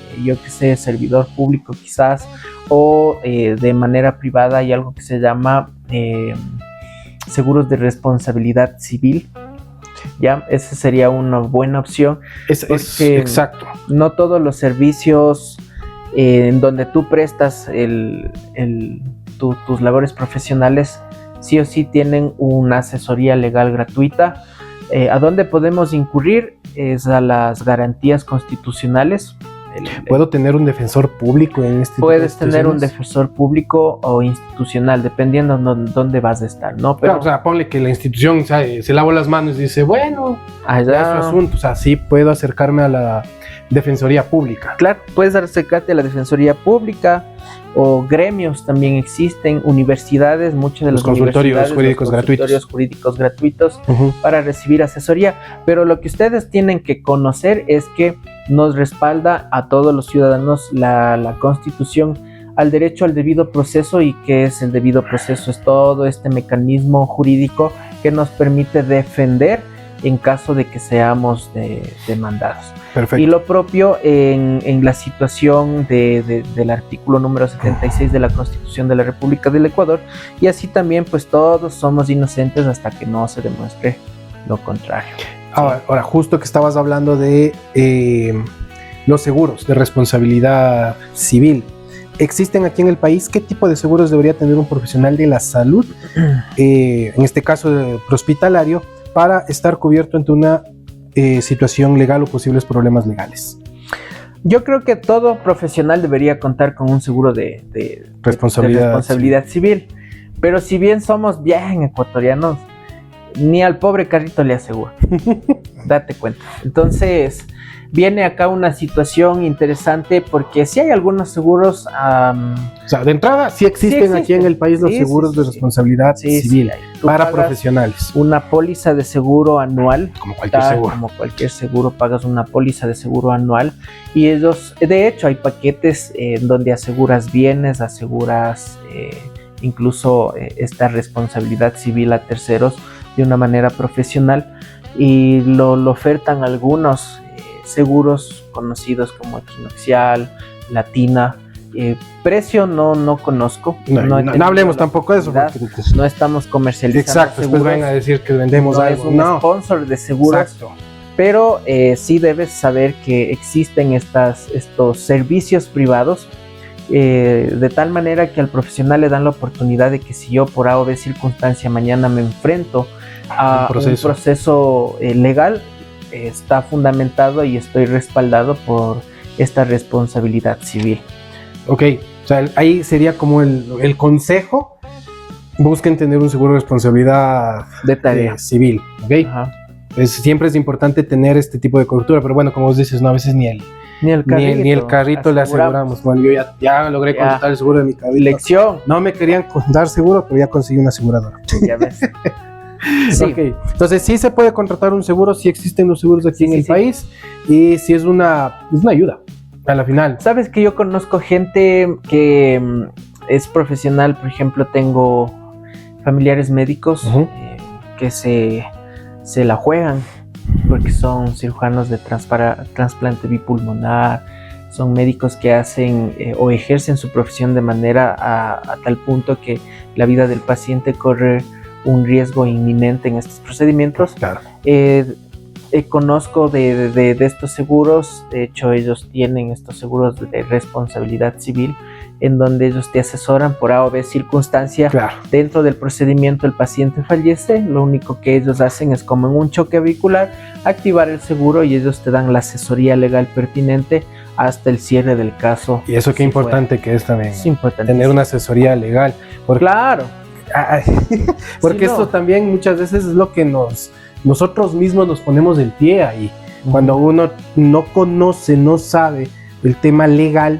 servidor público quizás, o de manera privada hay algo que se llama seguros de responsabilidad civil. Ya, esa sería una buena opción. Es exacto. No todos los servicios en donde tú prestas tus labores profesionales sí o sí tienen una asesoría legal gratuita. ¿A dónde podemos incurrir? Es a las garantías constitucionales. ¿Puedo tener un defensor público en este tipo de Puedes tener un defensor público o institucional, dependiendo de dónde vas a estar, ¿no? Pero, claro, o sea, ponle que la institución se lava las manos y dice, bueno, es su asunto. O sea, sí puedo acercarme a la defensoría pública. Claro, puedes acercarte a la defensoría pública, o gremios también existen, universidades, muchas de las consultorios jurídicos gratuitos para recibir asesoría. Pero lo que ustedes tienen que conocer es que nos respalda a todos los ciudadanos la Constitución al derecho al debido proceso. ¿Y qué es el debido proceso? Es todo este mecanismo jurídico que nos permite defender en caso de que seamos demandados. Perfecto. Y lo propio en la situación del artículo número 76 de la Constitución de la República del Ecuador, y así también pues todos somos inocentes hasta que no se demuestre lo contrario. Ahora, justo que estabas hablando de los seguros de responsabilidad civil, ¿existen aquí en el país? ¿Qué tipo de seguros debería tener un profesional de la salud, en este caso prehospitalario, para estar cubierto ante una situación legal o posibles problemas legales? Yo creo que todo profesional debería contar con un seguro de responsabilidad civil. Pero si bien somos bien ecuatorianos, ni al pobre carrito le aseguro. Date cuenta. Entonces, viene acá una situación interesante, porque sí hay algunos seguros. O sea, de entrada, sí existen aquí en el país los seguros de responsabilidad civil para profesionales. Una póliza de seguro anual. Como cualquier seguro. Como cualquier seguro, pagas una póliza de seguro anual. Y ellos, de hecho, hay paquetes donde aseguras bienes, aseguras incluso esta responsabilidad civil a terceros de una manera profesional, y lo ofertan algunos seguros conocidos como Equinoxial, latina. Precio no conozco. No hablemos tampoco de eso. No estamos comercializando. Exacto, seguros. Después vengan a decir que vendemos no algo. Es un sponsor de seguros. Exacto. Pero sí debes saber que existen estos servicios privados, de tal manera que al profesional le dan la oportunidad de que si yo por A o B circunstancia mañana me enfrento a un proceso legal, está fundamentado y estoy respaldado por esta responsabilidad civil. Ok, o sea, ahí sería como el consejo: busquen tener un seguro de responsabilidad de tarea civil, ¿ok? Ajá. Siempre es importante tener este tipo de cobertura, pero bueno, como vos dices, no, a veces ni el carrito le aseguramos. Bueno, yo ya logré contratar el seguro de mi carrito. Lección. No me querían dar seguro, pero ya conseguí una aseguradora. Ya ves. Sí. Okay. Entonces sí se puede contratar un seguro, sí existen los seguros aquí en el país, y sí es una ayuda a la final. Sabes que yo conozco gente que es profesional, por ejemplo, tengo familiares médicos que se la juegan porque son cirujanos de trasplante bipulmonar, son médicos que hacen o ejercen su profesión de manera a tal punto que la vida del paciente corre un riesgo inminente en estos procedimientos. Claro. Conozco de estos seguros. De hecho, ellos tienen estos seguros de responsabilidad civil, en donde ellos te asesoran por A o B circunstancia. Claro. Dentro del procedimiento el paciente fallece, lo único que ellos hacen es, como en un choque vehicular, activar el seguro y ellos te dan la asesoría legal pertinente hasta el cierre del caso. Y eso qué importante que es también. Es importante tener una asesoría legal. Claro. Porque esto también muchas veces es lo que nosotros mismos nos ponemos del pie ahí. Cuando uno no conoce, no sabe el tema legal,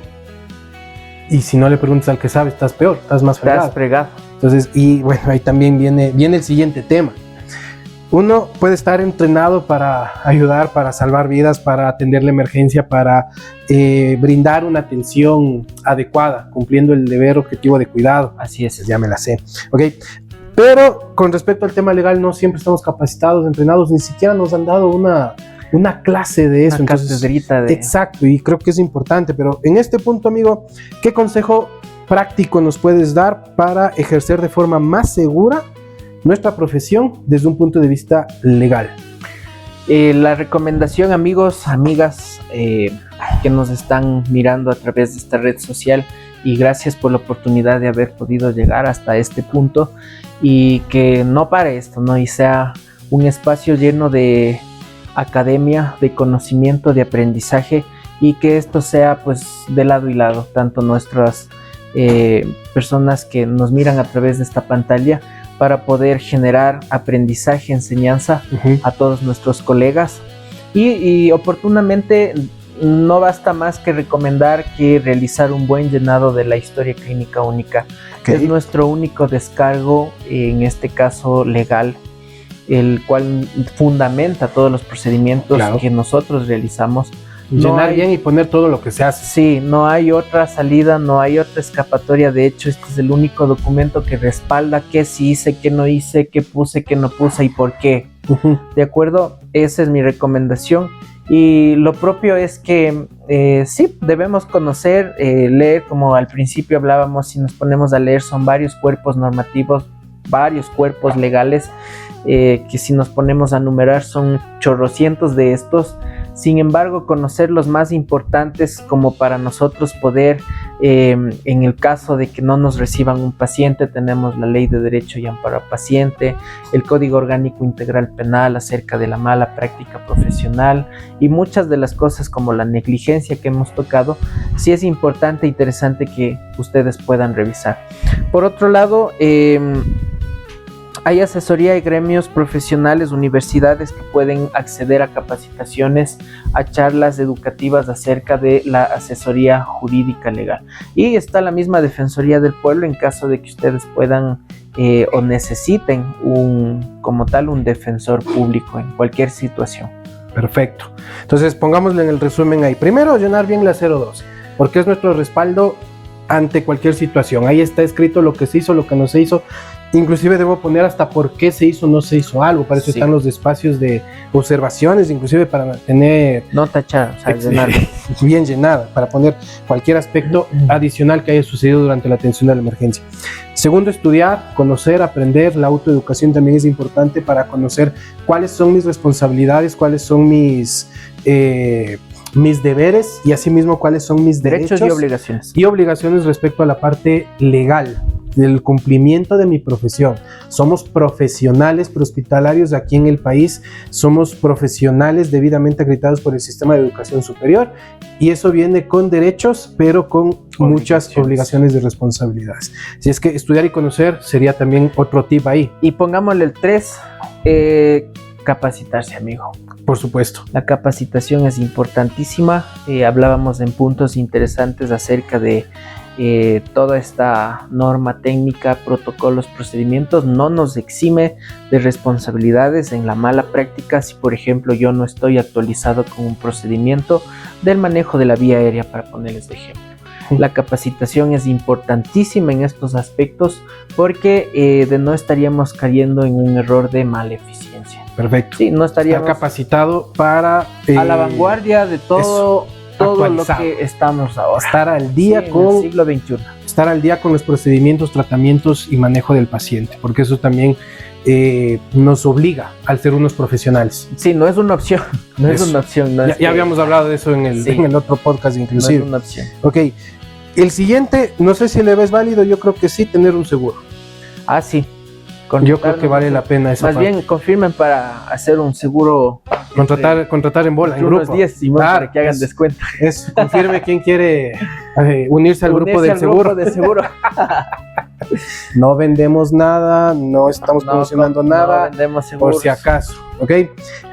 y si no le preguntas al que sabe, estás peor, estás más fregado. Entonces, y bueno, ahí también viene el siguiente tema. Uno puede estar entrenado para ayudar, para salvar vidas, para atender la emergencia, para brindar una atención adecuada, cumpliendo el deber objetivo de cuidado. Así es. Ya me la sé. Ok. Pero con respecto al tema legal, no siempre estamos capacitados, entrenados, ni siquiera nos han dado una clase de eso. Una catedrita de... Exacto, y creo que es importante. Pero en este punto, amigo, ¿qué consejo práctico nos puedes dar para ejercer de forma más segura nuestra profesión desde un punto de vista legal? La recomendación, amigos, amigas que nos están mirando a través de esta red social, y gracias por la oportunidad de haber podido llegar hasta este punto, y que no pare esto, ¿no? Y sea un espacio lleno de academia, de conocimiento, de aprendizaje, y que esto sea pues de lado y lado, tanto nuestras personas que nos miran a través de esta pantalla, para poder generar aprendizaje, enseñanza a todos nuestros colegas, y oportunamente no basta más que recomendar que realizar un buen llenado de la historia clínica única. Es nuestro único descargo, en este caso legal, el cual fundamenta todos los procedimientos que nosotros realizamos. Llenar bien y poner todo lo que se hace. Sí, no hay otra salida, no hay otra escapatoria. De hecho, este es el único documento que respalda qué sí hice, qué no hice, qué puse, qué no puse y por qué. ¿De acuerdo? Esa es mi recomendación. Y lo propio es que sí, debemos conocer, leer, como al principio hablábamos. Si nos ponemos a leer, son varios cuerpos normativos, varios cuerpos legales, que si nos ponemos a numerar son chorrocientos de estos. Sin embargo, conocer los más importantes, como para nosotros poder, en el caso de que no nos reciban un paciente, tenemos la Ley de Derecho y Amparo al Paciente, el Código Orgánico Integral Penal acerca de la mala práctica profesional, y muchas de las cosas como la negligencia que hemos tocado. Sí es importante e interesante que ustedes puedan revisar. Por otro lado, hay asesoría y gremios profesionales, universidades que pueden acceder a capacitaciones, a charlas educativas acerca de la asesoría jurídica legal. Y está la misma Defensoría del Pueblo en caso de que ustedes puedan o necesiten como tal un defensor público en cualquier situación. Perfecto. Entonces pongámosle en el resumen ahí. Primero, llenar bien la 012, porque es nuestro respaldo ante cualquier situación. Ahí está escrito lo que se hizo, lo que no se hizo, Inclusive debo poner hasta por qué se hizo o no se hizo algo. Para eso están los espacios de observaciones, inclusive para mantener... No tachar, o sea, llenar. Bien llenada, para poner cualquier aspecto adicional que haya sucedido durante la atención de la emergencia. Segundo, estudiar, conocer, aprender. La autoeducación también es importante para conocer cuáles son mis responsabilidades, cuáles son mis deberes y asimismo cuáles son mis derechos y obligaciones. Y obligaciones respecto a la parte legal, del cumplimiento de mi profesión. Somos profesionales prehospitalarios aquí en el país, somos profesionales debidamente acreditados por el sistema de educación superior y eso viene con derechos, pero con muchas obligaciones y responsabilidades. Si es que estudiar y conocer sería también otro tip ahí. Y pongámosle el 3, capacitarse, amigo. Por supuesto. La capacitación es importantísima. Hablábamos en puntos interesantes acerca de toda esta norma técnica, protocolos, procedimientos. No nos exime de responsabilidades en la mala práctica si, por ejemplo, yo no estoy actualizado con un procedimiento del manejo de la vía aérea, para ponerles de ejemplo. La capacitación es importantísima en estos aspectos porque de no estaríamos cayendo en un error de mala eficiencia. Perfecto. Sí, no estaríamos estar capacitado para a la vanguardia de todo lo que estamos ahora. Estar al día con el siglo XXI. Estar al día con los procedimientos, tratamientos y manejo del paciente, porque eso también nos obliga al ser unos profesionales. Sí, no es una opción. No es una opción. No ya habíamos hablado de eso en el otro podcast inclusive. No es una opción. Ok. El siguiente, no sé si le ves válido, yo creo que sí, tener un seguro. Ah, sí. Yo creo que vale la pena esa parte. Más bien, confirmen para hacer un seguro. Contratar en bola, en grupo. Unos 10 y más para que hagan descuento. Confirme quién quiere unirse al grupo del seguro. No vendemos nada, no estamos promocionando nada. No vendemos seguros. Por si acaso, ¿ok?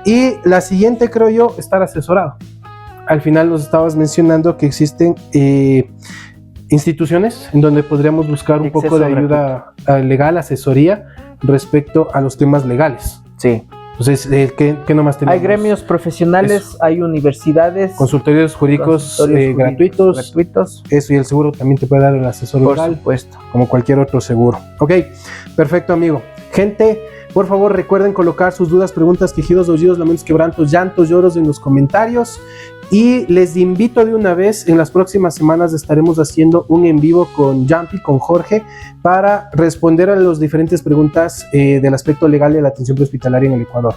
Y la siguiente, creo yo, estar asesorado. Al final nos estabas mencionando que existen instituciones en donde podríamos buscar un poco de ayuda legal, asesoría respecto a los temas legales. Sí. Entonces, ¿qué nomás tenemos? Hay gremios profesionales, hay universidades, consultorios jurídicos gratuitos. Eso, y el seguro también te puede dar el asesor legal. Por supuesto. Como cualquier otro seguro. Ok, perfecto, amigo. Gente, por favor, recuerden colocar sus dudas, preguntas, quejidos, aullidos, lamentos, quebrantos, llantos, lloros en los comentarios. Y les invito de una vez, en las próximas semanas estaremos haciendo un en vivo con Jumpy, con Jorge, para responder a las diferentes preguntas del aspecto legal de la atención prehospitalaria en el Ecuador.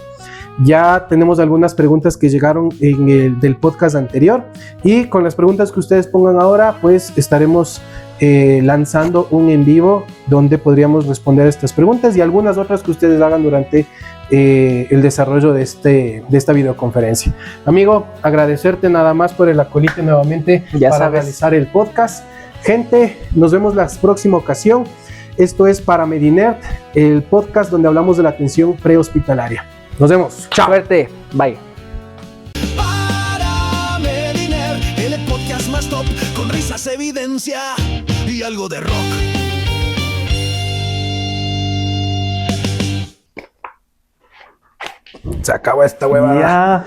Ya tenemos algunas preguntas que llegaron del podcast anterior y con las preguntas que ustedes pongan ahora, pues estaremos lanzando un en vivo donde podríamos responder a estas preguntas y algunas otras que ustedes hagan durante el desarrollo de esta videoconferencia. Amigo, agradecerte nada más por el acolite nuevamente para realizar el podcast. Gente, nos vemos la próxima ocasión. Esto es para Medinert, el podcast donde hablamos de la atención prehospitalaria. Nos vemos. Chao. Suerte. Bye. Para Medinert, el podcast más top, con risas, evidencia y algo de rock. Se acabó esta huevada.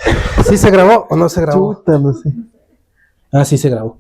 Ya. ¿Sí se grabó o no se grabó? Chuta, no sé. Ah, sí se grabó.